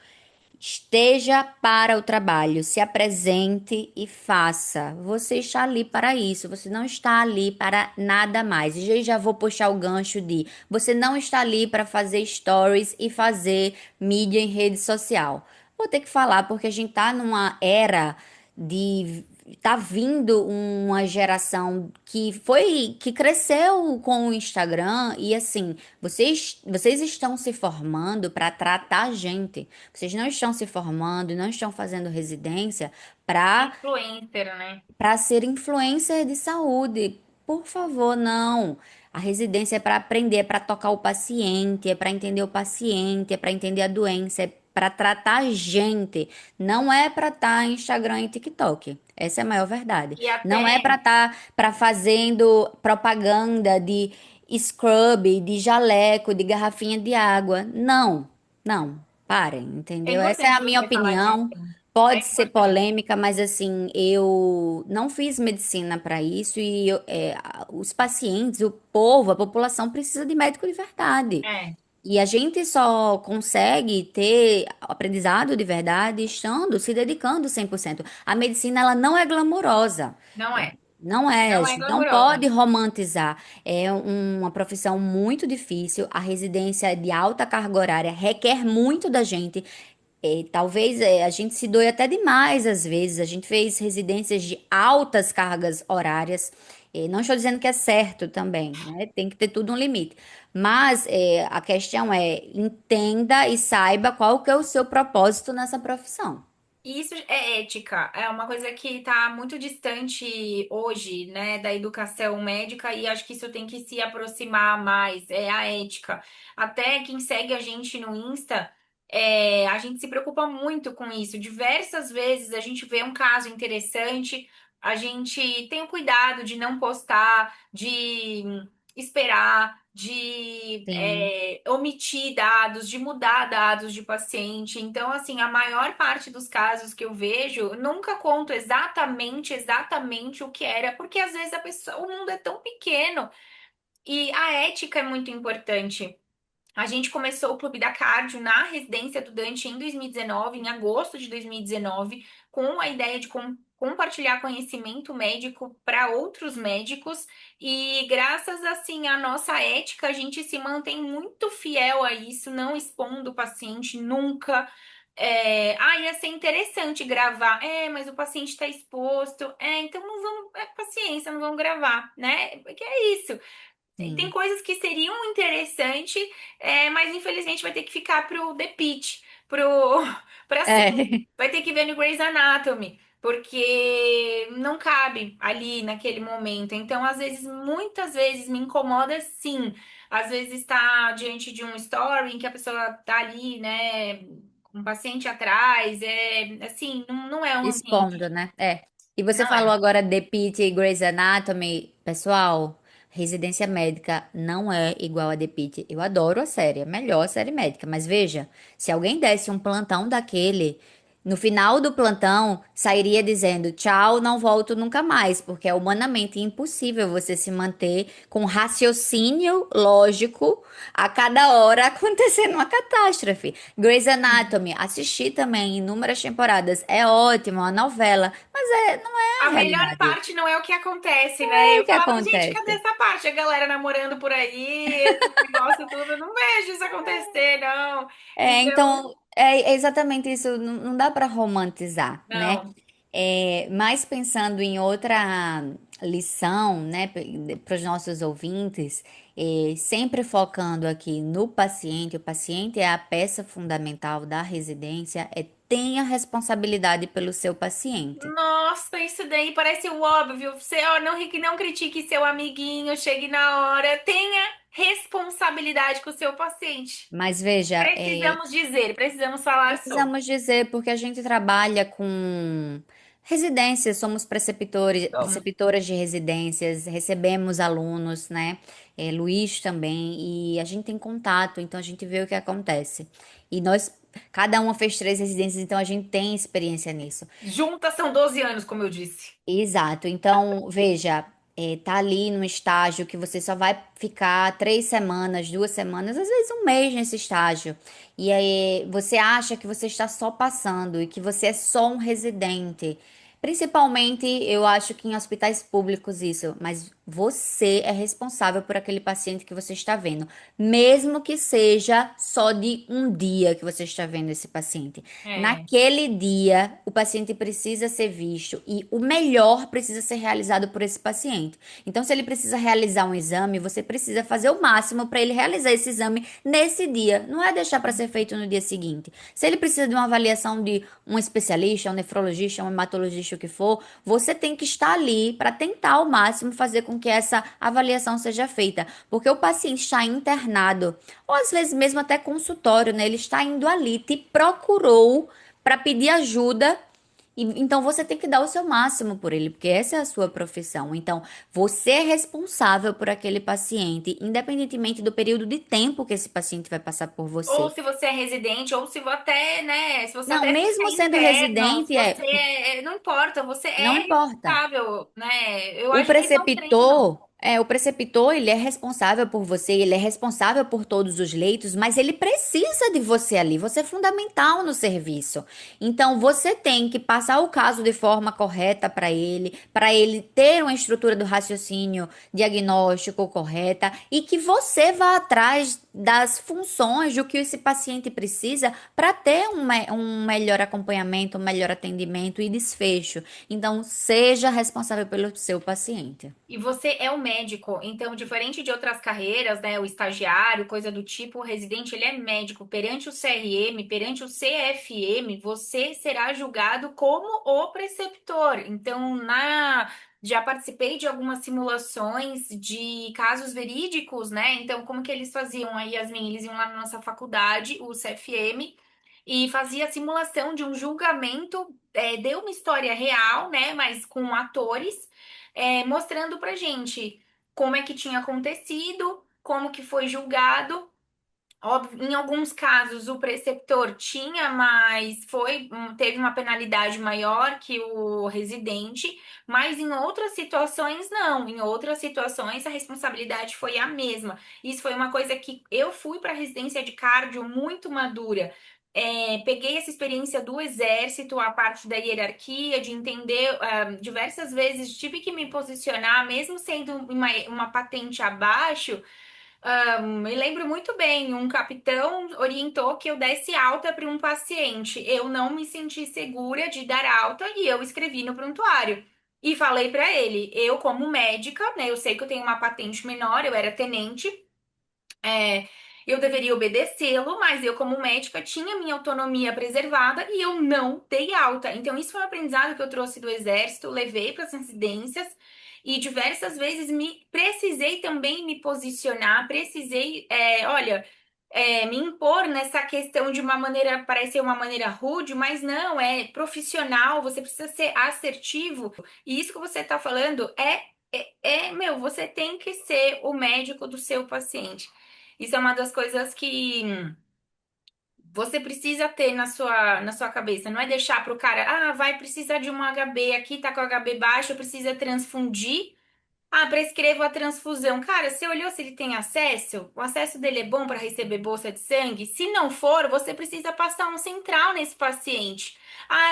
Esteja para o trabalho, se apresente e faça. Você está ali para isso, você não está ali para nada mais. E já vou puxar o gancho de você não está ali para fazer stories e fazer mídia em rede social. Vou ter que falar porque a gente tá numa era de tá vindo uma geração que cresceu com o Instagram e assim, vocês estão se formando para tratar gente. Vocês não estão se formando, não estão fazendo residência para Influencer, né? ser influencer de saúde. Por favor, não. A residência é para aprender, é para tocar o paciente, é para entender o paciente, é para entender a doença, é para tratar gente. Não é para estar em Instagram e TikTok. Essa é a maior verdade. E Não é até para estar para fazendo propaganda de scrub, de jaleco, de garrafinha de água. Não, não. Parem, é entendeu? Essa é a importante minha você falar opinião. disso. É Pode ser importante. polêmica, mas assim, eu não fiz medicina para isso e os pacientes, o povo, a população precisa de médico de verdade. É, E a gente só consegue ter aprendizado de verdade estando, se dedicando 100%. A medicina, ela não é glamurosa. não é. Não é, a Não é gente não glamurosa. pode romantizar. É uma profissão muito difícil. A residência de alta carga horária requer muito da gente. Talvez a gente se doe até demais às vezes. A gente fez residências de altas cargas horárias. Não estou dizendo que é certo também, né? Tem que ter tudo um limite. Mas a questão é entenda e saiba qual que é o seu propósito nessa profissão. E isso é ética, é uma coisa que está muito distante hoje, né, da educação médica e acho que isso tem que se aproximar mais, é a ética. Até quem segue a gente no Insta, a gente se preocupa muito com isso. Diversas vezes a gente vê um caso interessante, a gente tem o cuidado de não postar, de esperar, de Sim. omitir dados, de mudar dados de paciente. Então, assim, a maior parte dos casos que eu vejo, nunca conto exatamente o que era, porque às vezes a pessoa, o mundo é tão pequeno e a ética é muito importante. A gente começou o Clube da Cardio na residência do Dante em 2019, em agosto de 2019, com a ideia de compartilhar conhecimento médico para outros médicos e graças assim à nossa ética, a gente se mantém muito fiel a isso, não expondo o paciente nunca. Ia ser interessante gravar. Mas o paciente está exposto. Então não vamos, paciência, não vamos gravar, né? Porque é isso. Tem Sim. coisas que seriam interessantes, mas infelizmente vai ter que ficar pro The Pitt, pra sempre. É. Vai ter que ver no Grey's Anatomy, porque não cabe ali naquele momento. Então, às vezes, muitas vezes me incomoda sim. Às vezes está diante de um story em que a pessoa tá ali, né, com um paciente atrás, assim, não é um Expondo, ambiente. né? É. E você Não falou é. agora de Pitt e Grey's Anatomy. Pessoal, residência médica não é igual a The Pitt. Eu adoro a série, é a melhor série médica. Mas veja, se alguém desse um plantão daquele, no final do plantão, sairia dizendo tchau, não volto nunca mais, porque é humanamente impossível você se manter com raciocínio lógico a cada hora acontecendo uma catástrofe. Grey's Anatomy, assisti também inúmeras temporadas, é ótimo, é uma novela, mas não é A a melhor realidade. parte não é o que acontece, né? É o Eu que falava, gente, cadê acontece. essa parte? A galera namorando por aí, esse negócio tudo, eu não vejo isso acontecer, não. Então, Então, é exatamente isso, não dá para romantizar, né? não. Mas pensando em outra lição, né, para os nossos ouvintes, sempre focando aqui no paciente, o paciente é a peça fundamental da residência, tenha responsabilidade pelo seu paciente. Nossa, isso daí parece o óbvio. Você, ó, não critique seu amiguinho, chegue na hora, tenha responsabilidade com o seu paciente. Mas veja, Precisamos dizer, precisamos falar sobre. precisamos dizer, porque a gente trabalha com Residências, somos preceptores, Então, preceptoras de residências, recebemos alunos, né? Luiz também, e a gente tem contato, então a gente vê o que acontece. E nós, cada uma fez 3 residências, então a gente tem experiência nisso. juntas são 12 anos, como eu disse. Exato. Então, veja, tá ali no estágio que você só vai ficar 3 semanas, 2 semanas, às vezes um mês nesse estágio. E aí você acha que você está só passando e que você é só um residente. Principalmente, eu acho que em hospitais públicos isso, mas você é responsável por aquele paciente que você está vendo, mesmo que seja só de um dia que você está vendo esse paciente. É. Naquele dia, o paciente precisa ser visto e o melhor precisa ser realizado por esse paciente. Então, se ele precisa realizar um exame, você precisa fazer o máximo para ele realizar esse exame nesse dia. Não é deixar para ser feito no dia seguinte. Se ele precisa de uma avaliação de um especialista, um nefrologista, um hematologista, o que for, você tem que estar ali para tentar ao máximo fazer com que essa avaliação seja feita. Porque o paciente está internado, ou às vezes mesmo até consultório, né? Ele está indo ali, te procurou para pedir ajuda. Então você tem que dar o seu máximo por ele, porque essa é a sua profissão. Então você é responsável por aquele paciente, independentemente do período de tempo que esse paciente vai passar por Ou você. se você é residente, ou se você até, né, se você Não, até mesmo é sendo interno, se residente, você não importa, você não é importa. responsável, né? Eu O acho que esse é o treino. preceptor, ele é responsável por você, ele é responsável por todos os leitos, mas ele precisa de você ali, você é fundamental no serviço. Então, você tem que passar o caso de forma correta para ele ter uma estrutura do raciocínio diagnóstico correta e que você vá atrás das funções do que esse paciente precisa para ter um melhor acompanhamento, um melhor atendimento e desfecho. Então, seja responsável pelo seu paciente. E você é o médico, então, diferente de outras carreiras, né, o estagiário, coisa do tipo, o residente, ele é médico. Perante o CRM, perante o CFM, você será julgado como o preceptor. Então, já participei de algumas simulações de casos verídicos, né? Então, como que eles faziam? Aí, Yasmin, eles iam lá na nossa faculdade, o CFM, e fazia a simulação de um julgamento, de uma história real, né, mas com atores mostrando pra gente como é que tinha acontecido, como que foi julgado. Óbvio, em alguns casos o preceptor tinha, mas teve uma penalidade maior que o residente, mas em outras situações não. Em outras situações a responsabilidade foi a mesma. Isso foi uma coisa que eu fui para a residência de cardio muito madura. Peguei essa experiência do exército, a parte da hierarquia, de entender, diversas vezes tive que me posicionar, mesmo sendo uma patente abaixo. Me lembro muito bem, um capitão orientou que eu desse alta para um paciente. Eu não me senti segura de dar alta e eu escrevi no prontuário. E falei para ele, eu como médica, né, eu sei que eu tenho uma patente menor, eu era tenente, é, eu deveria obedecê-lo, mas eu como médica tinha minha autonomia preservada e eu não dei alta. Então isso foi um aprendizado que eu trouxe do exército, levei para as residências. E diversas vezes me precisei também me posicionar, precisei, olha, me impor nessa questão de uma maneira, parecer uma maneira rude, mas não, é profissional, você precisa ser assertivo. E isso que você está falando meu, você tem que ser o médico do seu paciente. Isso é uma das coisas que você precisa ter na sua cabeça. Não é deixar para o cara, vai precisar de um HB aqui, tá com HB baixo, precisa transfundir. Prescrevo a transfusão. Cara, você olhou se ele tem acesso? O acesso dele é bom para receber bolsa de sangue? Se não for, você precisa passar um central nesse paciente.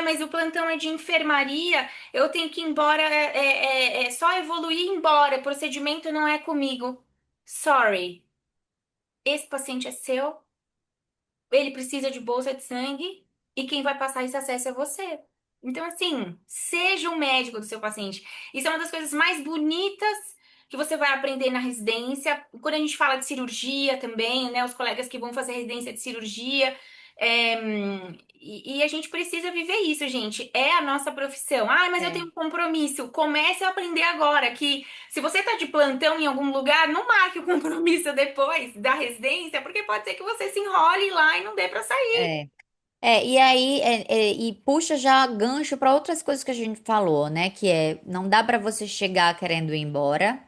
Mas o plantão é de enfermaria, eu tenho que ir embora, é só evoluir e ir embora. Procedimento não é comigo. Sorry. Esse paciente é seu, ele precisa de bolsa de sangue e quem vai passar esse acesso é você. Então, assim, seja o médico do seu paciente. Isso é uma das coisas mais bonitas que você vai aprender na residência. Quando a gente fala de cirurgia também, né? Os colegas que vão fazer residência de cirurgia. E a gente precisa viver isso, gente. É a nossa profissão. Mas eu É. tenho um compromisso. Comece a aprender agora que se você tá de plantão em algum lugar, não marque o compromisso depois da residência, porque pode ser que você se enrole lá e não dê pra sair. É. E aí, e puxa já gancho para outras coisas que a gente falou, né? Que é, não dá para você chegar querendo ir embora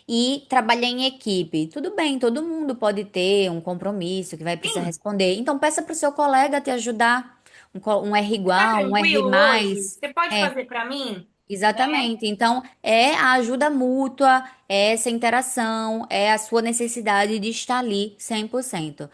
e trabalhar em equipe. Tudo bem, todo mundo pode ter um compromisso que vai precisar Sim, responder. Então, peça para o seu colega te ajudar. Um R você tá igual, um R tranquilo hoje? mais. Você pode É, fazer para mim? Né? exatamente. Então, é a ajuda mútua, é essa interação, é a sua necessidade de estar ali 100%.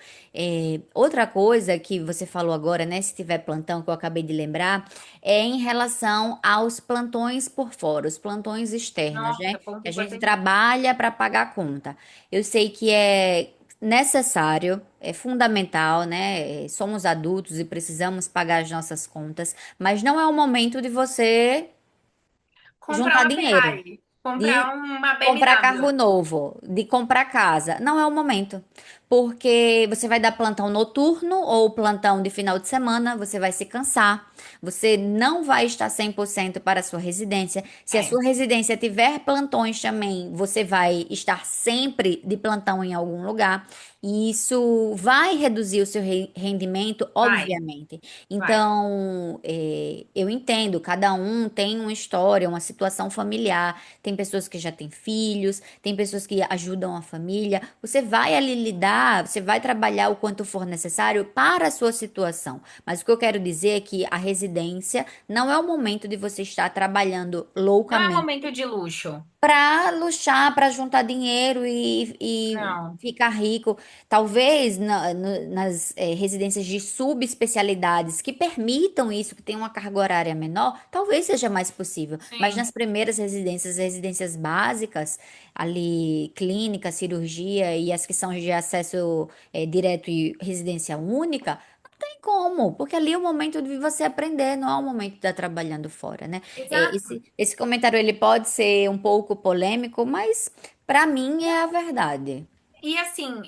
Outra coisa que você falou agora, né, se tiver plantão, que eu acabei de lembrar, é em relação aos plantões por fora, os plantões externos, né, Nossa, ponto que a gente importante. trabalha para pagar a conta. Eu sei que é necessário, é fundamental, né? Somos adultos e precisamos pagar as nossas contas, mas não é o momento de você Comprar juntar uma dinheiro, Ferrari, comprar de uma comprar carro BMW. novo, de comprar casa. Não é o momento. Porque você vai dar plantão noturno ou plantão de final de semana, você vai se cansar. Você não vai estar 100% para a sua residência. Se a É, sua residência tiver plantões também, você vai estar sempre de plantão em algum lugar. E isso vai reduzir o seu rendimento, vai, obviamente. vai. Então, eu entendo, cada um tem uma história, uma situação familiar. Tem pessoas que já têm filhos, tem pessoas que ajudam a família. Você vai ali lidar, você vai trabalhar o quanto for necessário para a sua situação. Mas o que eu quero dizer é que a residência não é o momento de você estar trabalhando Não é loucamente momento de luxo. para luxar, para juntar dinheiro e Não. ficar rico. Talvez nas residências de subespecialidades que permitam isso, que tenham uma carga horária menor, talvez seja mais possível. Mas nas Sim. primeiras residências, residências básicas, ali, clínica, cirurgia e as que são de acesso direto e residência única, tem como, porque ali é o momento de você aprender, não é o momento de estar trabalhando fora, né? Exato. Esse comentário ele pode ser um pouco polêmico, mas para mim é a verdade. E assim,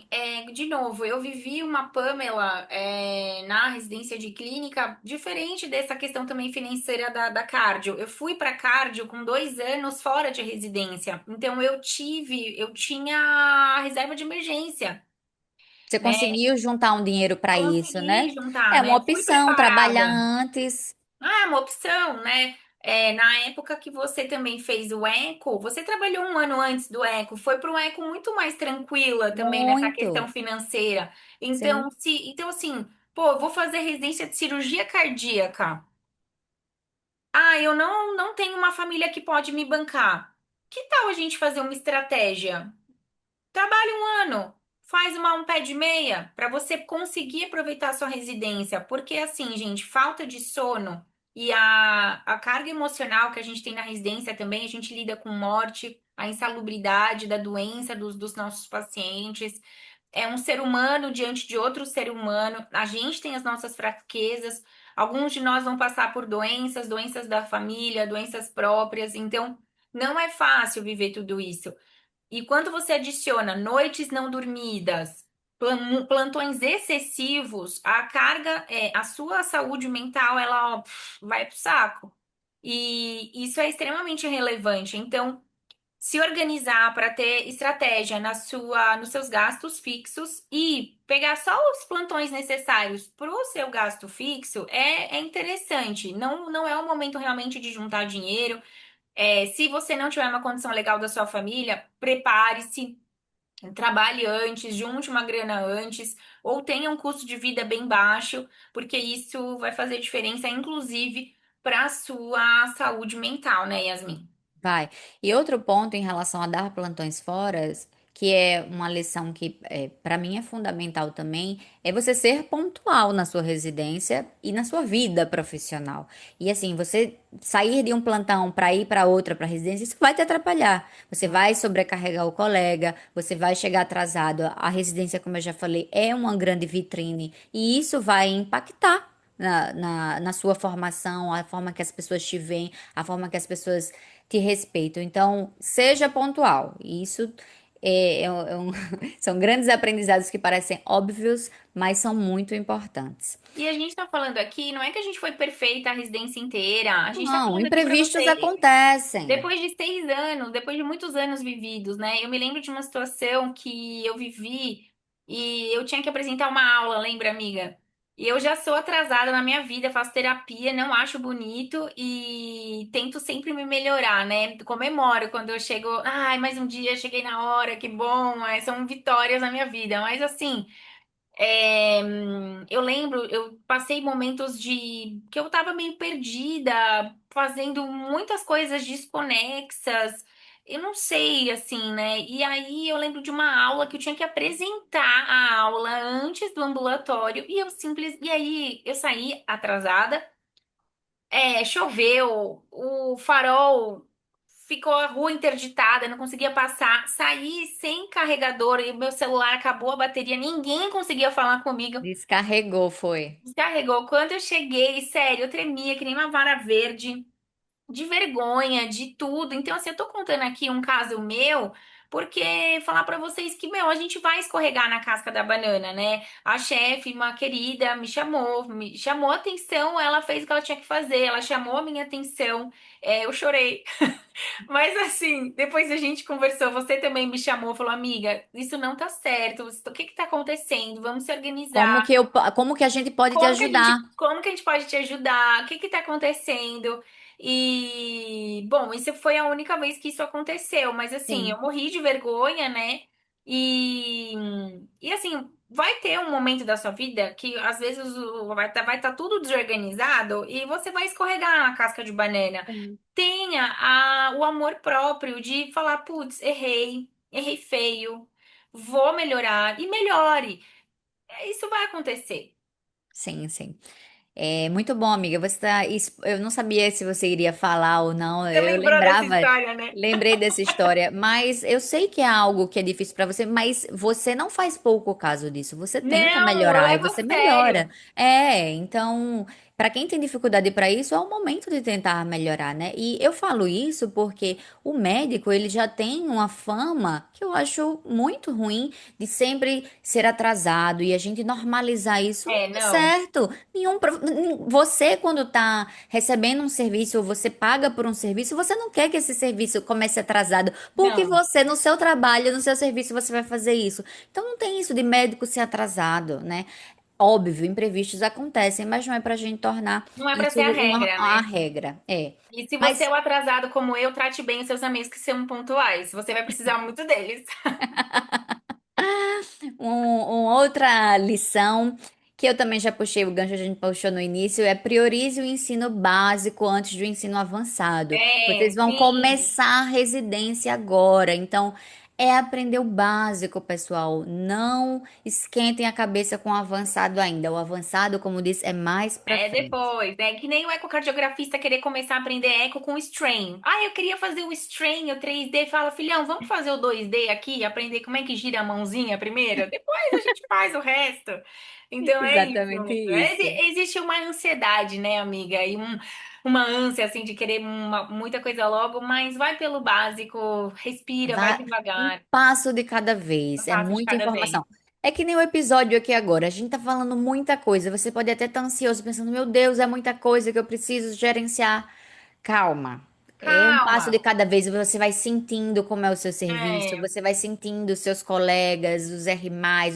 de novo, eu vivi uma Pamela na residência de clínica, diferente dessa questão também financeira da cardio. Eu fui para cardio com 2 anos fora de residência, então eu tinha a reserva de emergência, Você né? conseguiu juntar um dinheiro para isso, Consegui né? juntar, É uma né? Fui opção, trabalhar preparada. antes. Ah, é uma opção, né? Na época que você também fez o eco, você trabalhou um ano antes do eco, foi para um eco muito mais tranquila também nessa questão Muito. financeira. Então, Sim. então assim, pô, eu vou fazer residência de cirurgia cardíaca. Ah, eu não tenho uma família que pode me bancar. Que tal a gente fazer uma estratégia? Trabalhe um ano, faz um pé de meia para você conseguir aproveitar a sua residência. Porque assim, gente, falta de sono e a carga emocional que a gente tem na residência também, a gente lida com morte, a insalubridade da doença dos nossos pacientes. É um ser humano diante de outro ser humano. A gente tem as nossas fraquezas. Alguns de nós vão passar por doenças, doenças da família, doenças próprias. Então, não é fácil viver tudo isso. E quando você adiciona noites não dormidas, plantões excessivos, a carga, a sua saúde mental, ela ó, vai pro saco. E isso é extremamente relevante. Então, se organizar para ter estratégia nos seus gastos fixos e pegar só os plantões necessários para o seu gasto fixo é interessante. Não é o momento realmente de juntar dinheiro. Se você não tiver uma condição legal da sua família, prepare-se, trabalhe antes, junte uma grana antes, ou tenha um custo de vida bem baixo, porque isso vai fazer diferença, inclusive, para a sua saúde mental, né, Yasmin? Vai. E outro ponto em relação a dar plantões fora, que é uma lição que para mim é fundamental também, é você ser pontual na sua residência e na sua vida profissional. E assim, você sair de um plantão para ir para outra, para residência, isso vai te atrapalhar. Você vai sobrecarregar o colega, você vai chegar atrasado. A residência, como eu já falei, é uma grande vitrine e isso vai impactar. Na sua formação, a forma que as pessoas te veem, a forma que as pessoas te respeitam. Então, seja pontual. Isso são grandes aprendizados que parecem óbvios, mas são muito importantes. E a gente tá falando aqui, não é que a gente foi perfeita a residência inteira, a gente tá Não, falando aqui para imprevistos vocês, acontecem. depois de 6 anos, depois de muitos anos vividos, né? Eu me lembro de uma situação que eu vivi e eu tinha que apresentar uma aula, lembra, amiga? E eu já sou atrasada na minha vida, faço terapia, não acho bonito e tento sempre me melhorar, né? Comemoro quando eu chego, ai, mais um dia, cheguei na hora, que bom, são vitórias na minha vida. Mas assim, eu lembro, eu passei momentos de que eu tava meio perdida, fazendo muitas coisas desconexas. Eu não sei, assim, né? E aí eu lembro de uma aula que eu tinha que apresentar a aula antes do ambulatório e aí eu saí atrasada. Choveu, o farol ficou a rua interditada, não conseguia passar. Saí sem carregador e meu celular acabou a bateria, ninguém conseguia falar comigo. Descarregou, foi. Descarregou. Quando eu cheguei, sério, eu tremia que nem uma vara verde, de vergonha, de tudo. Então, assim, eu tô contando aqui um caso meu, porque falar pra vocês que, meu, a gente vai escorregar na casca da banana, né? A chefe, uma querida, me chamou a atenção, ela fez o que ela tinha que fazer, ela chamou a minha atenção, eu chorei. Mas assim, depois a gente conversou, você também me chamou, falou, amiga, isso não tá certo, o que que tá acontecendo? Vamos se organizar. Como que a gente pode te ajudar? Como que a gente pode te ajudar? O que que tá acontecendo? E, bom, isso foi a única vez que isso aconteceu, mas assim, eu Sim. morri de vergonha, né? E, e assim, vai ter um momento da sua vida que às vezes vai tá tudo desorganizado e você vai escorregar na casca de banana. Sim. Tenha o amor próprio de falar, putz, errei feio, vou melhorar e melhore. Isso vai acontecer. Sim, sim. É muito bom, amiga. Eu não sabia se você iria falar ou não. Você Eu lembrou dessa lembrava, história, né? lembrei dessa história, mas eu sei que é algo que é difícil para você, mas você não faz pouco caso disso. Você tenta Não, eu melhorar e levo a você melhora. sério. Então, para quem tem dificuldade para isso, é o momento de tentar melhorar, né? E eu falo isso porque o médico, ele já tem uma fama que eu acho muito ruim de sempre ser atrasado e a gente normalizar isso não é Não. certo. Você, quando tá recebendo um serviço ou você paga por um serviço, você não quer que esse serviço comece atrasado, porque Não. você, no seu trabalho, no seu serviço, você vai fazer isso. Então não tem isso de médico ser atrasado, né? Óbvio, imprevistos acontecem, mas não é pra gente tornar Não é pra isso ser a regra, uma né? regra. É. E se você é Mas o atrasado como eu, trate bem os seus amigos que são pontuais. Você vai precisar muito deles. uma outra lição que eu também já puxei o gancho, a gente puxou no início, é priorize o ensino básico antes do ensino avançado. Vocês vão Sim. começar a residência agora, então é aprender o básico, pessoal. Não esquentem a cabeça com o avançado ainda. O avançado, como disse, é mais pra frente. Depois, né? Que nem o ecocardiografista querer começar a aprender eco com strain. Ah, eu queria fazer o strain, o 3D. Fala, filhão, vamos fazer o 2D aqui, aprender como é que gira a mãozinha primeiro? Depois a gente faz o resto. Então é Exatamente isso. isso. Existe uma ansiedade, né, amiga? Uma ânsia, assim, de querer muita coisa logo, mas vai pelo básico, respira, vai Vá um devagar, passo de cada vez. um É passo de muita cada vez. informação. É que nem o episódio aqui agora. A gente tá falando muita coisa. Você pode até estar ansioso, pensando, meu Deus, é muita coisa que eu preciso gerenciar. Calma. É um passo de Calma. cada vez. Você vai sentindo como é o seu serviço, É. você vai sentindo os seus colegas, os R+,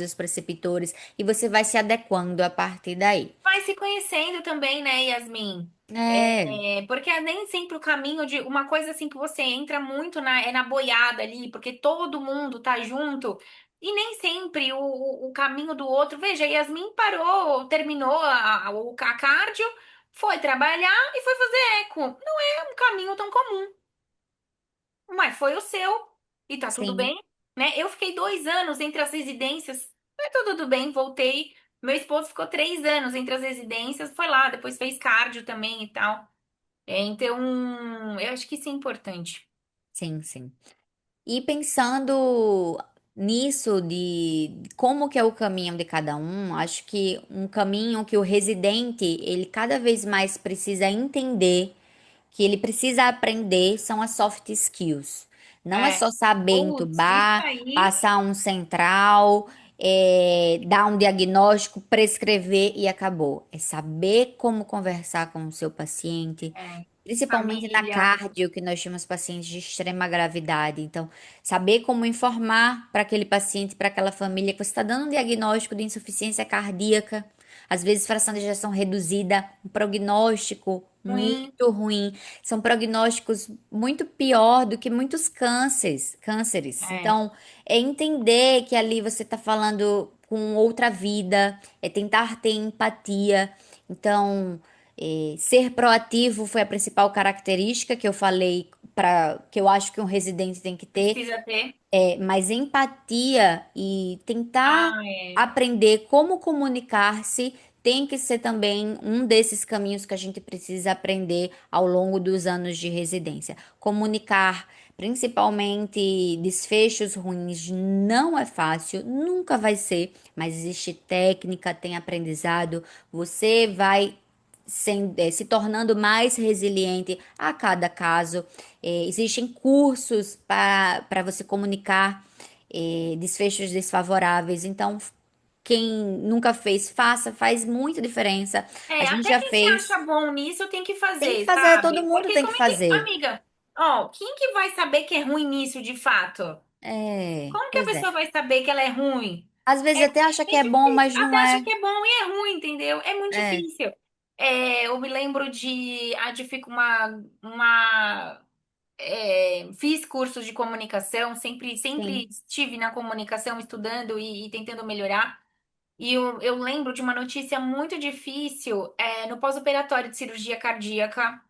os preceptores, e você vai se adequando a partir daí. Vai se conhecendo também, né, Yasmin? É, Porque é nem sempre o caminho de uma coisa assim que você entra muito na boiada ali, porque todo mundo tá junto, e nem sempre o caminho do outro. Veja, Yasmin parou, terminou a cardio, foi trabalhar e foi fazer eco. Não é um caminho tão comum, mas foi o seu, e tá tudo sim, bem, né? Eu fiquei 2 anos entre as residências, mas tudo bem, voltei. Meu esposo ficou 3 anos entre as residências, foi lá, depois fez cardio também e tal. Então, eu acho que isso é importante. sim, sim. E pensando nisso de como que é o caminho de cada um, acho que um caminho que o residente, ele cada vez mais precisa entender, que ele precisa aprender são as soft skills. Não é É. só saber Putz, isso entubar, aí passar um central, dar um diagnóstico, prescrever e acabou. É saber como conversar com o seu paciente, é principalmente na família. cardio, que nós temos pacientes de extrema gravidade. Então, saber como informar para aquele paciente, para aquela família, que você está dando um diagnóstico de insuficiência cardíaca. Às vezes, fração de ejeção reduzida, um prognóstico ruim. muito ruim. São prognósticos muito pior do que muitos cânceres. É. Então, é entender que ali você está falando com outra vida, é tentar ter empatia. Então, ser proativo foi a principal característica que eu falei para que eu acho que um residente tem que ter. Precisa ter. Mas empatia e tentar Ah, é. aprender como comunicar-se tem que ser também um desses caminhos que a gente precisa aprender ao longo dos anos de residência. Comunicar, principalmente desfechos ruins, não é fácil, nunca vai ser, mas existe técnica, tem aprendizado, você vai se tornando mais resiliente a cada caso. Existem cursos para você comunicar desfechos desfavoráveis. Então, quem nunca fez, faça, faz muita diferença. A gente Até já quem se fez, acha bom nisso tem que tem que fazer, fazer, todo sabe? mundo Porque tem que como é que, fazer. amiga, ó, quem que vai saber que é ruim nisso de fato? Como que a Pois é. pessoa vai saber que ela é ruim? Às vezes até acha que Bem é bom, difícil. mas Até não acha é. que é bom e é ruim, entendeu? É muito É, difícil. Eu me lembro de fiz cursos de comunicação, sempre sim. estive na comunicação estudando e tentando melhorar. E eu lembro de uma notícia muito difícil, no pós-operatório de cirurgia cardíaca,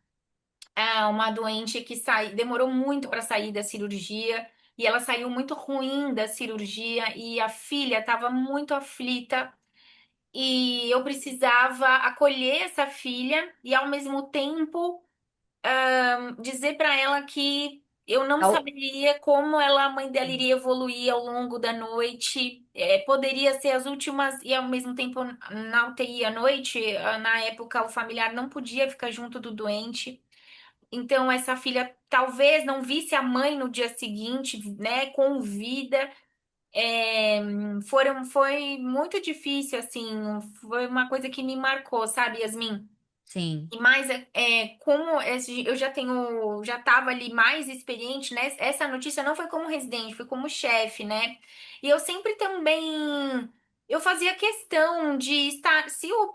uma doente que demorou muito para sair da cirurgia e ela saiu muito ruim da cirurgia e a filha estava muito aflita e eu precisava acolher essa filha e ao mesmo tempo dizer para ela que eu não Ao- saberia como a mãe dela iria evoluir ao longo da noite. Poderia ser as últimas, e ao mesmo tempo na UTI à noite, na época o familiar não podia ficar junto do doente. Então essa filha talvez não visse a mãe no dia seguinte, né, com vida. Foi muito difícil, assim, foi uma coisa que me marcou, sabe, Yasmin? sim, E mais como eu já estava ali mais experiente, né? Essa notícia não foi como residente, foi como chefe, né? E eu sempre também eu fazia questão de estar, se eu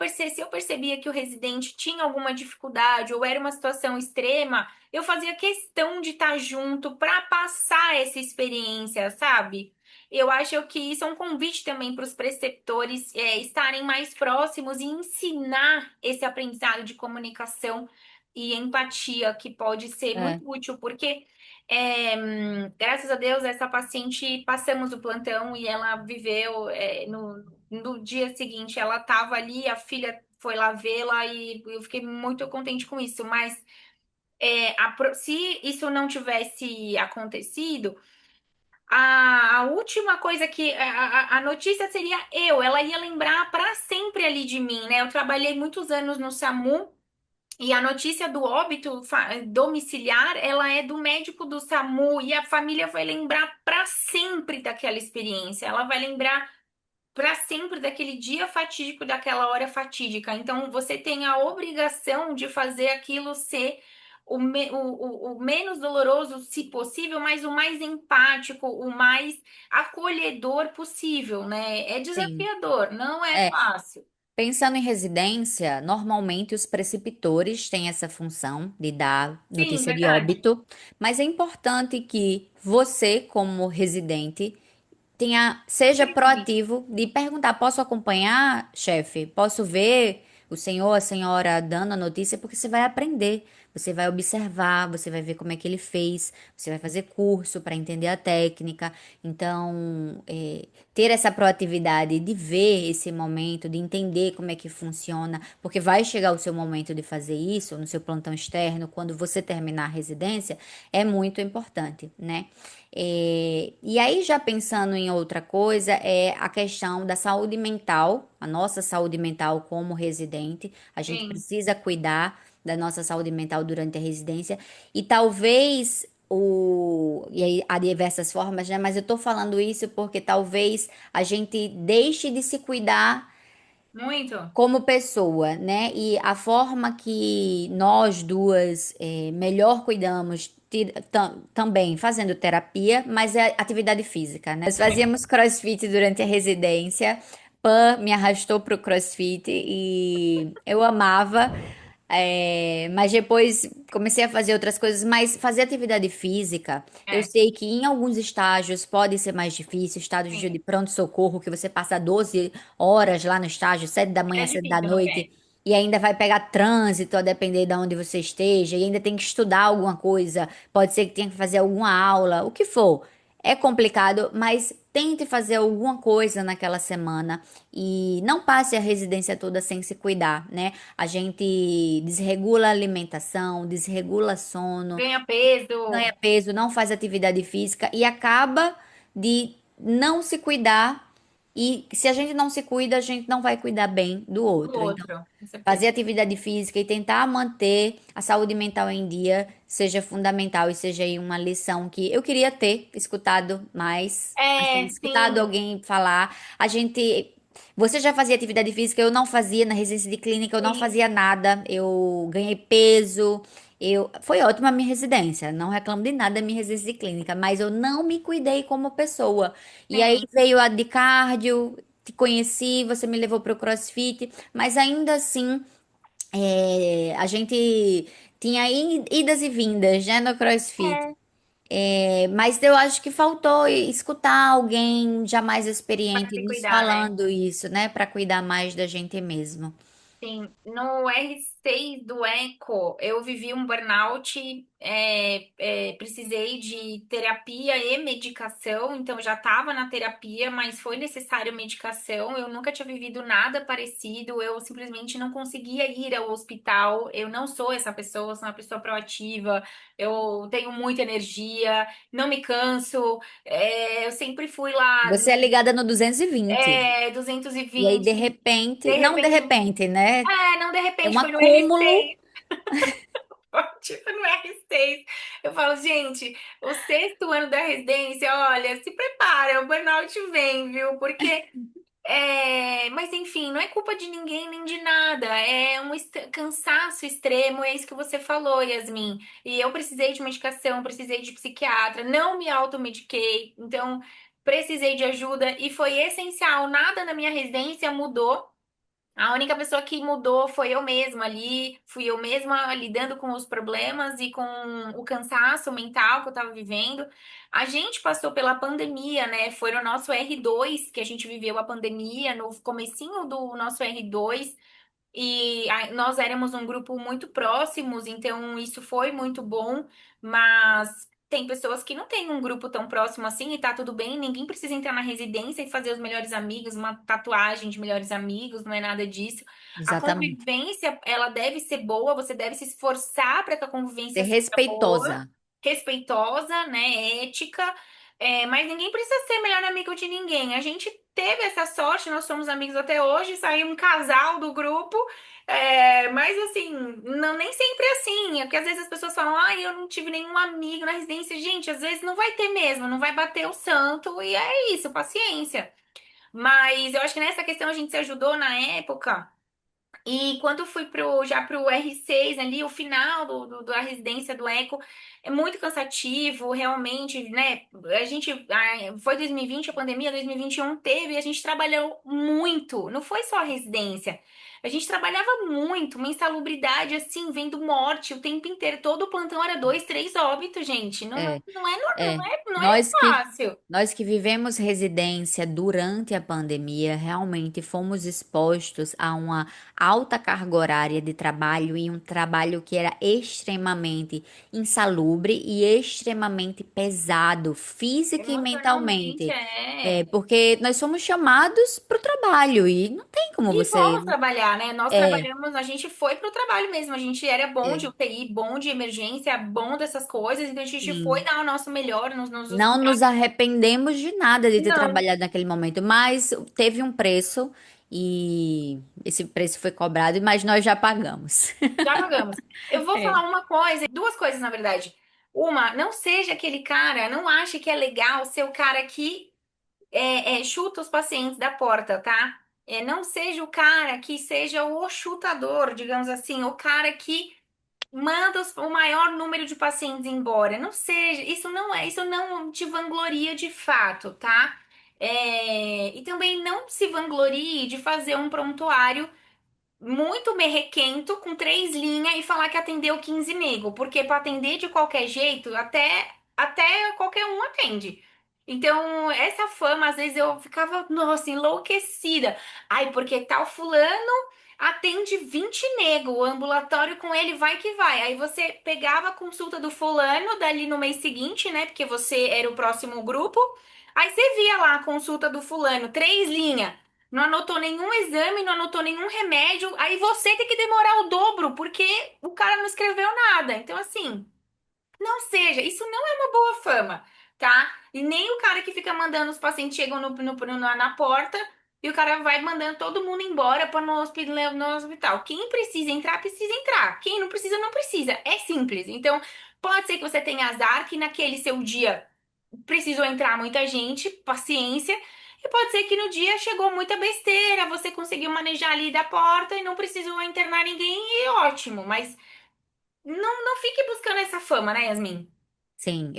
percebia que o residente tinha alguma dificuldade ou era uma situação extrema, eu fazia questão de estar junto para passar essa experiência, sabe? Eu acho que isso é um convite também para os preceptores estarem mais próximos e ensinar esse aprendizado de comunicação e empatia, que pode ser é, muito útil, porque, graças a Deus, essa paciente passamos o plantão e ela viveu, no dia seguinte, ela estava ali, a filha foi lá vê-la e eu fiquei muito contente com isso, mas se isso não tivesse acontecido. A última coisa que a notícia seria ela ia lembrar para sempre ali de mim, né? Eu trabalhei muitos anos no SAMU e a notícia do óbito domiciliar, ela é do médico do SAMU e a família vai lembrar para sempre daquela experiência. Ela vai lembrar para sempre daquele dia fatídico, daquela hora fatídica. Então, você tem a obrigação de fazer aquilo ser o menos doloroso, se possível, mas o mais empático, o mais acolhedor possível, né? É sim. desafiador, não é É, fácil. pensando em residência, normalmente os preceptores têm essa função de dar Sim, notícia de verdade. óbito, mas é importante que você, como residente, seja Sim, proativo de perguntar: posso acompanhar, chefe? Posso ver o senhor, a senhora dando a notícia? Porque você vai aprender, você vai observar, você vai ver como é que ele fez, você vai fazer curso para entender a técnica. Então, ter essa proatividade de ver esse momento, de entender como é que funciona, porque vai chegar o seu momento de fazer isso no seu plantão externo, quando você terminar a residência, é muito importante, né? E aí, já pensando em outra coisa, é a questão da saúde mental, a nossa saúde mental como residente. A gente sim. precisa cuidar da nossa saúde mental durante a residência. E talvez e aí há diversas formas, né? Mas eu tô falando isso porque talvez a gente deixe de se cuidar Muito. como pessoa, né? E a forma que nós duas melhor cuidamos também fazendo terapia, mas é atividade física, né? Nós fazíamos CrossFit durante a residência irmã me arrastou pro CrossFit e eu amava. Mas depois comecei a fazer outras coisas, mas fazer atividade física, eu É, sei que em alguns estágios pode ser mais difícil, estágios de sim. pronto-socorro, que você passa 12 horas lá no estágio, 7 da É manhã, 7 da difícil, não é? noite, e ainda vai pegar trânsito a depender de onde você esteja, e ainda tem que estudar alguma coisa, pode ser que tenha que fazer alguma aula, o que for. É complicado, mas tente fazer alguma coisa naquela semana e não passe a residência toda sem se cuidar, né? A gente desregula a alimentação, desregula sono, Ganha peso. ganha peso, não faz atividade física e acaba de não se cuidar. E se a gente não se cuida, a gente não vai cuidar bem do Do outro. Então, outro, com fazer certeza. atividade física e tentar manter a saúde mental em dia seja fundamental e seja aí uma lição que eu queria ter escutado mais, assim, É, escutado sim, alguém falar. A gente. Você já fazia atividade física, eu não fazia na residência de clínica, eu não sim, fazia nada. Eu ganhei peso. Foi ótima a minha residência, não reclamo de nada da minha residência de clínica, mas eu não me cuidei como pessoa. E aí sim. veio a de cardio, te conheci, você me levou para o CrossFit, mas ainda assim a gente tinha idas e vindas, né, no CrossFit. É, Mas eu acho que faltou escutar alguém já mais para experiente se nos cuidar, né? falando isso, né, para cuidar mais da gente mesmo. Sim, no R6 do Eco, eu vivi um burnout, precisei de terapia e medicação, então já estava na terapia, mas foi necessário medicação. Eu nunca tinha vivido nada parecido, eu simplesmente não conseguia ir ao hospital. Eu não sou essa pessoa, eu sou uma pessoa proativa, eu tenho muita energia, não me canso, eu sempre fui lá, Você é ligada no 220. duzentos e E aí, de vinte repente, de não de repente. repente, né? Não, de É um repente foi no acúmulo. R6. Tipo, no R6. Eu falo, gente, o sexto ano da residência, olha, se prepara, o burnout vem, viu? Porque, mas enfim, não é culpa de ninguém nem de nada. É um cansaço extremo, é isso que você falou, Yasmin. E eu precisei de medicação, precisei de psiquiatra, não me automediquei, então precisei de ajuda e foi essencial. Nada na minha residência mudou. A única pessoa que mudou foi eu mesma ali, fui eu mesma lidando com os problemas e com o cansaço mental que eu tava vivendo. A gente passou pela pandemia, né? Foi no nosso R2 que a gente viveu a pandemia, no comecinho do nosso R2. E nós éramos um grupo muito próximos, então isso foi muito bom, mas tem pessoas que não têm um grupo tão próximo assim e tá tudo bem, ninguém precisa entrar na residência e fazer os melhores amigos, uma tatuagem de melhores amigos, não é nada disso. A Exatamente. convivência, ela deve ser boa, você deve se esforçar para que a Ser convivência seja boa, respeitosa. respeitosa, né, ética, mas ninguém precisa ser melhor amigo de ninguém. A gente teve essa sorte, nós somos amigos até hoje, saiu um casal do grupo, mas assim, não, nem sempre é assim, porque às vezes as pessoas falam, eu não tive nenhum amigo na residência. Gente, às vezes não vai ter mesmo, não vai bater o santo, e é isso, paciência. Mas eu acho que nessa questão a gente se ajudou na época. E quando fui já pro R6 ali, o final da residência do Eco, é muito cansativo, realmente, né? Foi 2020, a pandemia, 2021 teve, e a gente trabalhou muito, não foi só a residência. A gente trabalhava muito, uma insalubridade, assim, vendo morte o tempo inteiro. Todo o plantão era 2, 3 óbitos, gente. Não, É. não é, É, não é nós que fácil. nós que vivemos residência durante a pandemia, realmente fomos expostos a uma alta carga horária de trabalho e um trabalho que era extremamente insalubre e extremamente pesado, física e Emocionalmente, mentalmente. é. Porque nós somos chamados para o trabalho e não tem como E você. fomos trabalhar, né? Nós É, trabalhamos, a gente foi pro trabalho mesmo. A gente era bom de é, UTI, bom de emergência, bom dessas coisas. Então a gente foi sim. dar o nosso melhor nos Não nos hospitais. arrependemos de nada de ter Não, trabalhado naquele momento, mas teve um preço e esse preço foi cobrado, mas nós já pagamos. já pagamos. Eu vou É. falar uma coisa, duas coisas, na verdade. Uma, não seja aquele cara, não ache que é legal ser o cara que chuta os pacientes da porta, tá? Não seja o cara que seja o chutador, digamos assim, o cara que manda o maior número de pacientes embora. Não seja, isso não te vangloria de fato, tá? E também não se vanglorie de fazer um prontuário muito merrequento, com 3 linhas e falar que atendeu 15 nego, porque para atender de qualquer jeito, até qualquer um atende. Então, essa fama, às vezes eu ficava, nossa, enlouquecida. Ai, porque tal fulano atende 20 nego, o ambulatório com ele vai que vai. Aí você pegava a consulta do fulano dali no mês seguinte, né? Porque você era o próximo grupo. Aí você via lá a consulta do fulano, 3 linhas. Não anotou nenhum exame, não anotou nenhum remédio. Aí você tem que demorar o dobro, porque o cara não escreveu nada. Então, assim, não seja, isso não é uma boa fama, tá? E nem o cara que fica mandando os pacientes chegam na porta e o cara vai mandando todo mundo embora para no hospital. Quem precisa entrar, precisa entrar. Quem não precisa, não precisa. É simples. Então, pode ser que você tenha azar que naquele seu dia precisou entrar muita gente, paciência. E pode ser que no dia chegou muita besteira, você conseguiu manejar ali da porta e não precisou internar ninguém, e ótimo. Mas não fique buscando essa fama, né, Yasmin? Sim,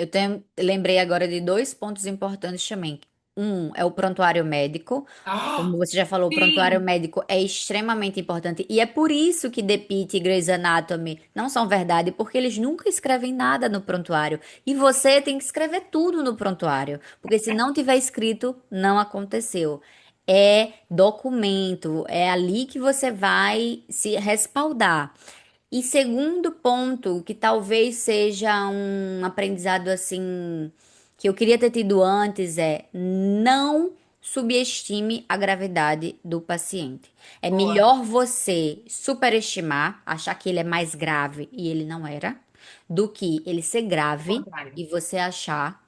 lembrei agora de dois pontos importantes também. Um é o prontuário médico. Ah, Como você já falou, o prontuário sim. médico é extremamente importante. E é por isso que The Pitt e Grey's Anatomy não são verdade, porque eles nunca escrevem nada no prontuário. E você tem que escrever tudo no prontuário. Porque se não tiver escrito, não aconteceu. É documento, é ali que você vai se respaldar. E segundo ponto, que talvez seja um aprendizado assim que eu queria ter tido antes, é não subestime a gravidade do paciente. É Boa. melhor você superestimar, achar que ele é mais grave e ele não era, do que ele ser O grave contrário. e você achar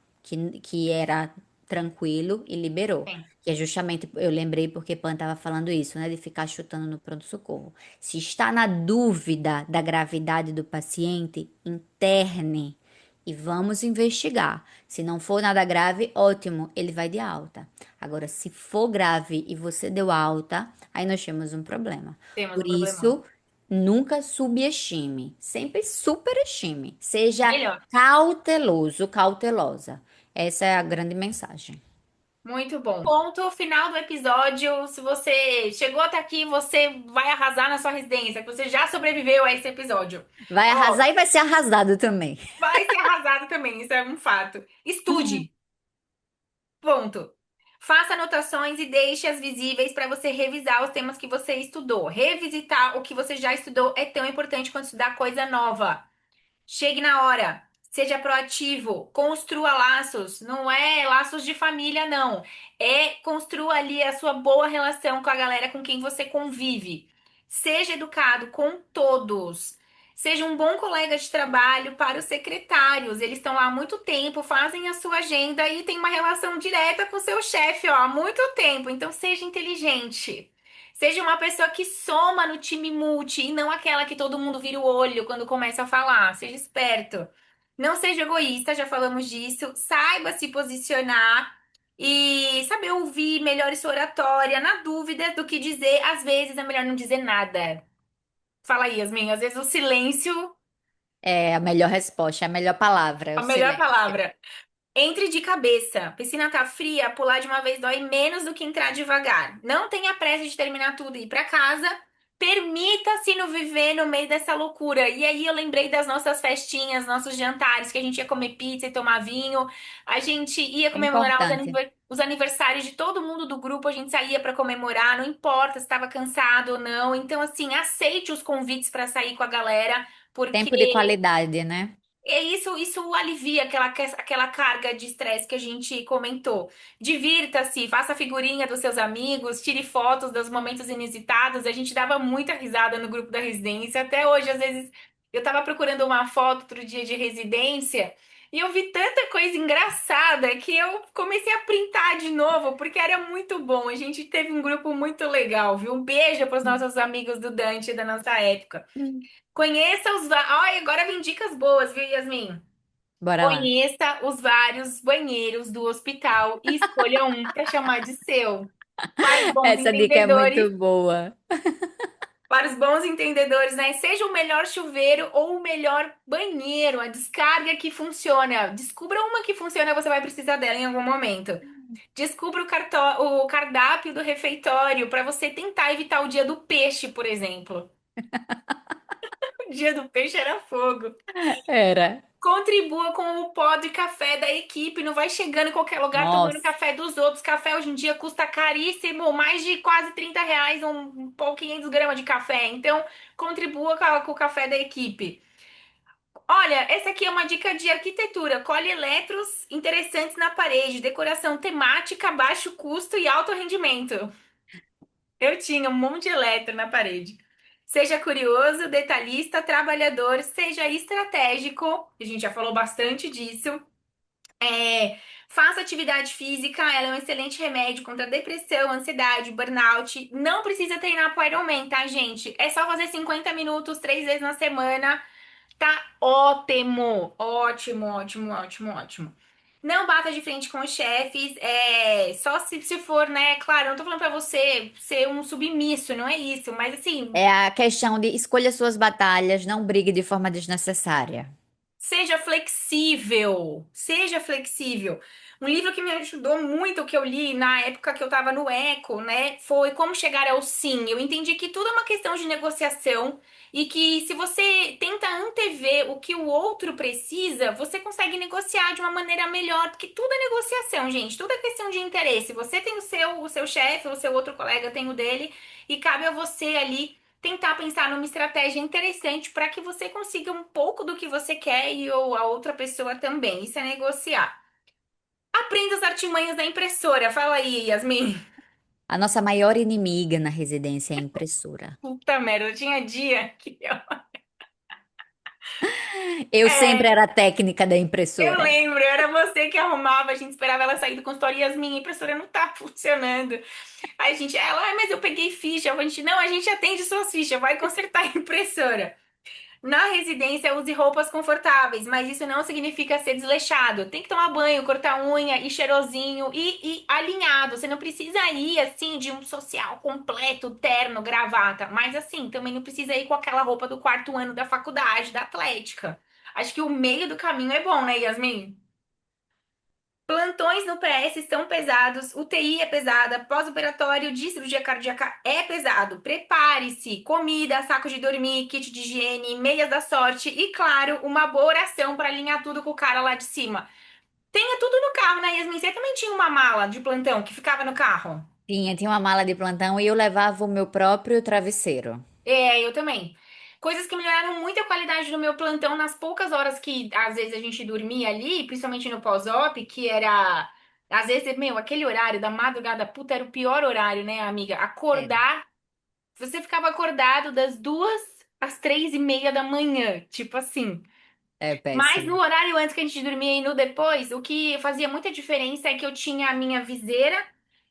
que era tranquilo e liberou. Sim. Que é justamente, eu lembrei porque Pan estava falando isso, né? De ficar chutando no pronto-socorro. Se está na dúvida da gravidade do paciente, interne e vamos investigar. Se não for nada grave, ótimo, ele vai de alta. Agora, se for grave e você deu alta, aí nós temos um problema. Temos Por um problemão. isso, nunca subestime, sempre superestime. Seja Melhor. cauteloso, cautelosa. Essa é a grande mensagem. Muito bom. Ponto final do episódio. Se você chegou até aqui, você vai arrasar na sua residência, que você já sobreviveu a esse episódio. Vai Ó, arrasar e vai ser arrasado também. vai ser arrasado também, isso é um fato. Estude. Ponto. Faça anotações e deixe-as visíveis para você revisar os temas que você estudou. Revisitar o que você já estudou é tão importante quanto estudar coisa nova. Chegue na hora. Seja proativo. Construa laços. Não é laços de família, não. É construa ali a sua boa relação com a galera com quem você convive. Seja educado com todos. Seja um bom colega de trabalho para os secretários. Eles estão lá há muito tempo, fazem a sua agenda e tem uma relação direta com o seu chefe, ó, há muito tempo. Então, seja inteligente. Seja uma pessoa que soma no time multi e não aquela que todo mundo vira o olho quando começa a falar. Seja esperto. Não seja egoísta, já falamos disso. Saiba se posicionar e saber ouvir melhor sua oratória. Na dúvida do que dizer, às vezes é melhor não dizer nada. Fala aí, Yasmin. Às vezes o silêncio, É a melhor resposta, é a melhor palavra, é a o melhor silêncio. palavra. Entre de cabeça. Piscina tá fria, pular de uma vez dói menos do que entrar devagar. Não tenha pressa de terminar tudo e ir pra casa. Permita-se no viver no meio dessa loucura. E aí eu lembrei das nossas festinhas, nossos jantares, que a gente ia comer pizza e tomar vinho. A gente ia É comemorar importante. os aniversários de todo mundo do grupo, a gente saía pra comemorar, não importa se estava cansado ou não. Então, assim, aceite os convites pra sair com a galera, porque Tempo de qualidade, né? isso alivia aquela carga de estresse que a gente comentou. Divirta-se, faça figurinha dos seus amigos, tire fotos dos momentos inusitados. A gente dava muita risada no grupo da residência. Até hoje, às vezes, eu tava procurando uma foto outro dia de residência e eu vi tanta coisa engraçada que eu comecei a printar de novo, porque era muito bom. A gente teve um grupo muito legal, viu? Um beijo para os nossos amigos do Dante da nossa época. Hum. Conheça os. Olha, agora vem dicas boas, viu, Yasmin? Bora lá. Conheça os vários banheiros do hospital e escolha um para chamar de seu. Para os bons Essa dica é entendedores, muito boa. para os bons entendedores, né? Seja o melhor chuveiro ou o melhor banheiro, a descarga que funciona. Descubra uma que funciona, você vai precisar dela em algum momento. Descubra o cardápio do refeitório para você tentar evitar o dia do peixe, por exemplo. O dia do peixe era fogo. Era. Contribua com o pó de café da equipe. Não vai chegando em qualquer lugar tomando Nossa. café dos outros. Café hoje em dia custa caríssimo, mais de quase R$ 30 um pão 500 gramas de café. Então, contribua com o café da equipe. Olha, essa aqui é uma dica de arquitetura. Colhe eletros interessantes na parede, decoração temática, baixo custo e alto rendimento. Eu tinha um monte de eletro na parede. Seja curioso, detalhista, trabalhador, seja estratégico. A gente já falou bastante disso. Faça atividade física, ela é um excelente remédio contra depressão, ansiedade, burnout. Não precisa treinar para Ironman, tá, gente? É só fazer 50 minutos 3 vezes na semana. Tá ótimo! Ótimo, ótimo, ótimo, ótimo. Não bata de frente com os chefes, só se for, né? Claro, eu não tô falando pra você ser um submisso, não é isso, mas assim, É a questão de escolha suas batalhas, não brigue de forma desnecessária. seja flexível, seja flexível. Um livro que me ajudou muito, que eu li na época que eu estava no Eco, né, foi Como Chegar ao Sim. Eu entendi que tudo é uma questão de negociação e que se você tenta antever o que o outro precisa, você consegue negociar de uma maneira melhor, porque tudo é negociação, gente, tudo é questão de interesse. Você tem o seu chefe, o seu outro colega tem o dele, e cabe a você ali tentar pensar numa estratégia interessante para que você consiga um pouco do que você quer e ou a outra pessoa também. Isso é negociar. Aprenda as artimanhas da impressora. Fala aí, Yasmin. A nossa maior inimiga na residência é a impressora. Puta merda, tinha dia que Eu sempre É, era a técnica da eu impressora. lembro, era você que arrumava, a gente esperava ela sair do consultório, Yasmin, a impressora não tá funcionando. Aí a gente, ela, mas eu peguei ficha. A gente, não, a gente atende suas fichas, vai consertar a impressora. Na residência, use roupas confortáveis, mas isso não significa ser desleixado. Tem que tomar banho, cortar unha, ir cheirosinho e alinhado. Você não precisa ir assim de um social completo, terno, gravata, mas assim, também não precisa ir com aquela roupa do quarto ano da faculdade, da Atlética. Acho que o meio do caminho é bom, né, Yasmin? Plantões no PS são pesados, UTI é pesada, pós-operatório de cirurgia cardíaca é pesado. Prepare-se, comida, saco de dormir, kit de higiene, meias da sorte e, claro, uma boa oração para alinhar tudo com o cara lá de cima. Tenha tudo no carro, né, Yasmin? Você também tinha uma mala de plantão que ficava no carro? Tinha uma mala de plantão e eu levava o meu próprio travesseiro. É, eu também. Coisas que melhoraram muito a qualidade do meu plantão nas poucas horas que às vezes a gente dormia ali, principalmente no pós-op, que era. Às vezes, meu, aquele horário da madrugada, puta, era o pior horário, né, amiga? Era. Acordar. Você ficava acordado das 2 às 3:30 da manhã, tipo assim. É Mas no péssimo. horário antes que a gente dormia e no depois, o que fazia muita diferença é que eu tinha a minha viseira.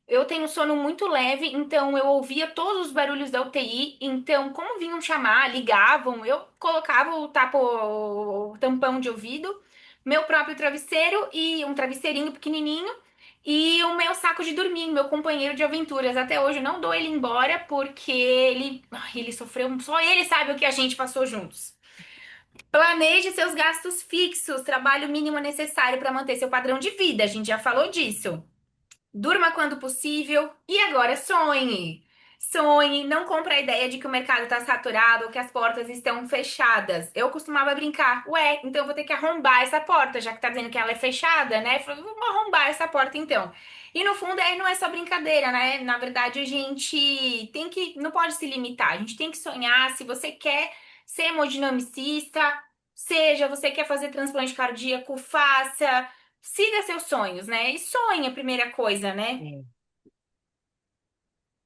Eu tenho sono muito leve, então eu ouvia todos os barulhos da UTI. Então, como vinham chamar, ligavam, eu colocava o tampão de ouvido, meu próprio travesseiro e um travesseirinho pequenininho e o meu saco de dormir, meu companheiro de aventuras. Até hoje eu não dou ele embora porque ele sofreu, só ele sabe o que a gente passou juntos. Planeje seus gastos fixos, trabalho mínimo necessário para manter seu padrão de vida. A gente já falou disso. Durma quando possível e agora sonhe. Sonhe, não compre a ideia de que o mercado está saturado ou que as portas estão fechadas. Eu costumava brincar, ué, então eu vou ter que arrombar essa porta, já que tá dizendo que ela é fechada, né? Eu falei, vamos arrombar essa porta então. E no fundo aí não é só brincadeira, né? Na verdade a gente tem que, não pode se limitar, a gente tem que sonhar. Se você quer ser hemodinamicista, seja, você quer fazer transplante cardíaco, faça. Siga seus sonhos, né? E sonhe a primeira coisa, né? É.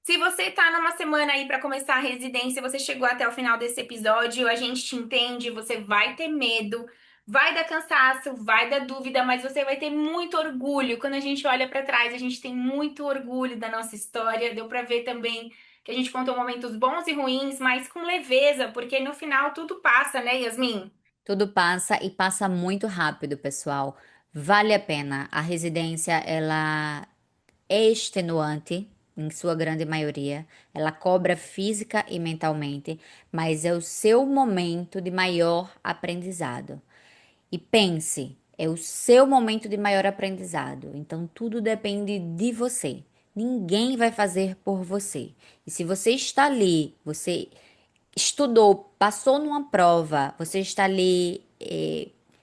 Se você tá numa semana aí pra começar a residência, você chegou até o final desse episódio, a gente te entende, você vai ter medo, vai dar cansaço, vai dar dúvida, mas você vai ter muito orgulho. Quando a gente olha pra trás, a gente tem muito orgulho da nossa história. Deu pra ver também que a gente contou momentos bons e ruins, mas com leveza, porque no final tudo passa, né, Yasmin? Tudo passa e passa muito rápido, pessoal. Vale a pena. A residência, ela é extenuante, em sua grande maioria. Ela cobra física e mentalmente, mas é o seu momento de maior aprendizado. E pense, É o seu momento de maior aprendizado. Então, tudo depende de você. Ninguém vai fazer por você. E se você está ali, você estudou, passou numa prova, você está ali,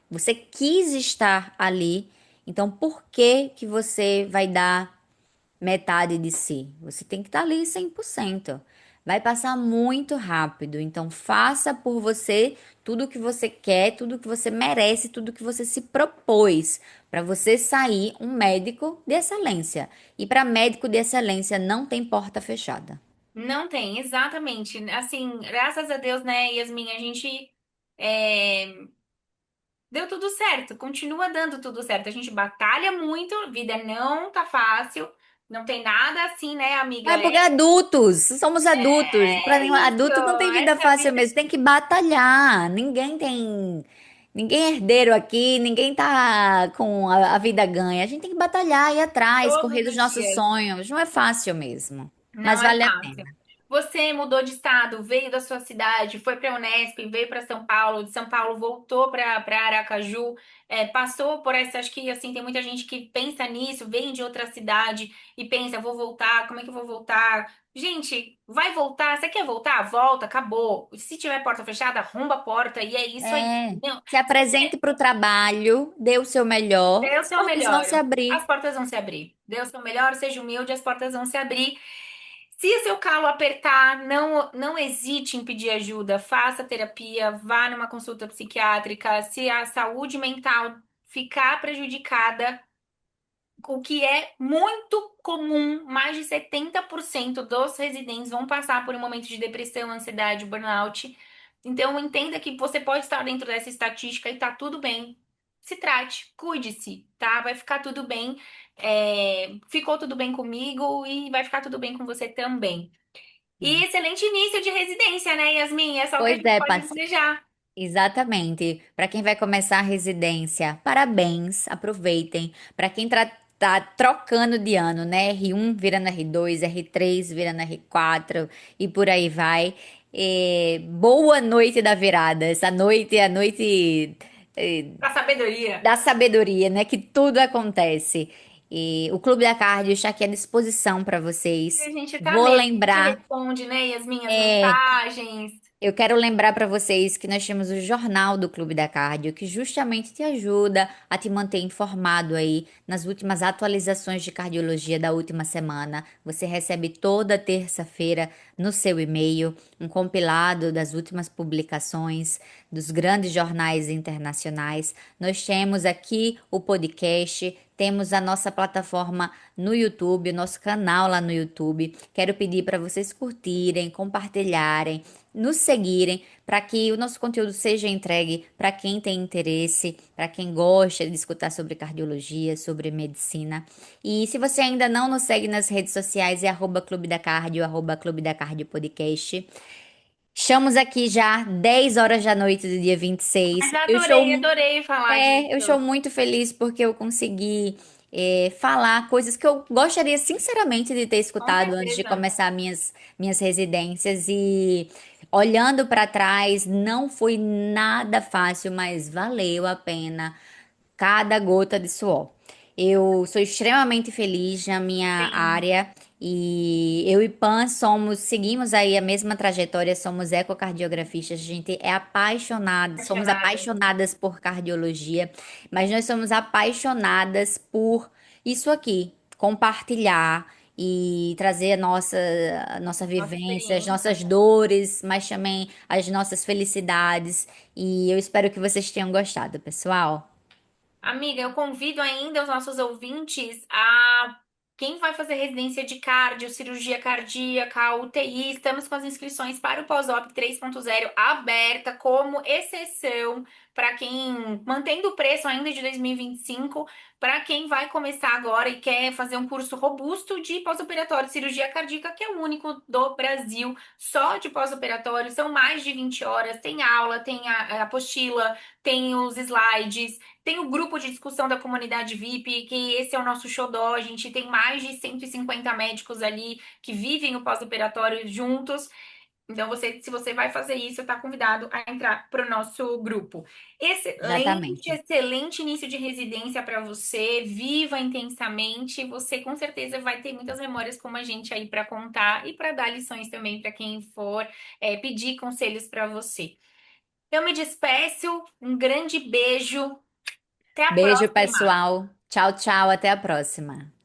você quis estar ali, então por que que você vai dar metade de si? Você tem que estar ali 100%. Vai passar muito rápido, então faça por você tudo o que você quer, tudo o que você merece, tudo o que você se propôs, para você sair um médico de excelência. E para médico de excelência não tem porta fechada. Não tem, exatamente. Assim, graças a Deus, né, Yasmin, a gente é, deu tudo certo, continua dando tudo certo. A gente batalha muito, a vida não tá fácil, não tem nada assim, né, amiga? É porque adultos, somos adultos. Para É nenhum isso, adulto não tem vida essa fácil vida mesmo, tem que batalhar. Ninguém é herdeiro aqui, ninguém tá com a vida ganha. A gente tem que batalhar, ir atrás, correr todos dos os nossos dias. sonhos. Não é fácil mesmo, mas Não é vale a fácil. pena. Você mudou de estado, veio da sua cidade, foi para a Unesp, veio para São Paulo, de São Paulo voltou para Aracaju, passou por essa. Acho que assim tem muita gente que pensa nisso, vem de outra cidade e pensa, vou voltar, como é que eu vou voltar? Gente, vai voltar. Você quer voltar? Volta, acabou. Se tiver porta fechada, arromba a porta e é isso aí. É, Entendeu? se Se você apresente para o trabalho, dê o seu melhor, der o as seu portas vão se melhor, as abrir. portas vão se abrir. Dê o seu melhor, seja humilde, as portas vão se abrir. Se o seu calo apertar, não hesite em pedir ajuda. Faça terapia, vá numa consulta psiquiátrica. Se a saúde mental ficar prejudicada, o que é muito comum, mais de 70% dos residentes vão passar por um momento de depressão, ansiedade, burnout. Então, entenda que você pode estar dentro dessa estatística e tá tudo bem. Se trate, cuide-se, tá? Vai ficar tudo bem. Ficou tudo bem comigo e vai ficar tudo bem com você também. E excelente início de residência, né, Yasmin? É só o que a Pois gente é, pode desejar. exatamente. Para quem vai começar a residência, parabéns, aproveitem. Para quem tá trocando de ano, né? R1 virando R2, R3 virando R4 e por aí vai. Boa noite da virada. Essa noite é a noite Pra sabedoria. da sabedoria, né? Que tudo acontece. E o Clube da Cardio está aqui à disposição para E vocês. a gente tá Vou mesmo, a gente lembrar. responde, né, Yasmin, as é, mensagens. Eu quero lembrar para vocês que nós temos o Jornal do Clube da Cardio, que justamente te ajuda a te manter informado aí nas últimas atualizações de cardiologia da última semana. Você recebe toda terça-feira no seu e-mail um compilado das últimas publicações dos grandes jornais internacionais. Nós temos aqui o podcast, temos a nossa plataforma no YouTube, o nosso canal lá no YouTube. Quero pedir para vocês curtirem, compartilharem, nos seguirem para que o nosso conteúdo seja entregue para quem tem interesse, para quem gosta de escutar sobre cardiologia, sobre medicina. E se você ainda não nos segue nas redes sociais, é Clube da Cardio, Clube da Cardio Podcast. Estamos aqui já 10 horas da noite do dia 26. Mas adorei, adorei falar Eu estou disso. muito feliz porque eu consegui falar coisas que eu gostaria sinceramente de ter Com escutado antes de certeza. começar minhas residências. E olhando para trás, não foi nada fácil, mas valeu a pena cada gota de suor. Eu sou extremamente feliz na minha Sim, área e eu e Pan seguimos aí a mesma trajetória, somos ecocardiografistas, a gente é apaixonado, somos apaixonada. apaixonadas por cardiologia, mas nós somos apaixonadas por isso aqui, compartilhar e trazer a nossa Nossa vivência, as experiência. nossas dores, mas também as nossas felicidades. E eu espero que vocês tenham gostado, pessoal. Amiga, eu convido ainda os nossos ouvintes a quem vai fazer residência de cardio, cirurgia cardíaca, UTI. Estamos com as inscrições para o pós-op 3.0 aberta como exceção para quem, mantendo o preço ainda de 2025, para quem vai começar agora e quer fazer um curso robusto de pós-operatório de cirurgia cardíaca, que é o único do Brasil, só de pós-operatório. São mais de 20 horas, tem aula, tem a apostila, tem os slides. Tem o grupo de discussão da comunidade VIP, que esse é o nosso xodó. A gente tem mais de 150 médicos ali que vivem o pós-operatório juntos. Então, se você vai fazer isso, está convidado a entrar para o nosso grupo. Excelente, Exatamente. excelente início de residência para você. Viva intensamente. Você com certeza vai ter muitas memórias como a gente aí para contar e para dar lições também para quem for pedir conselhos para você. Eu me despeço. Um grande beijo. Até a Beijo, próxima. pessoal. Tchau, tchau. Até a próxima.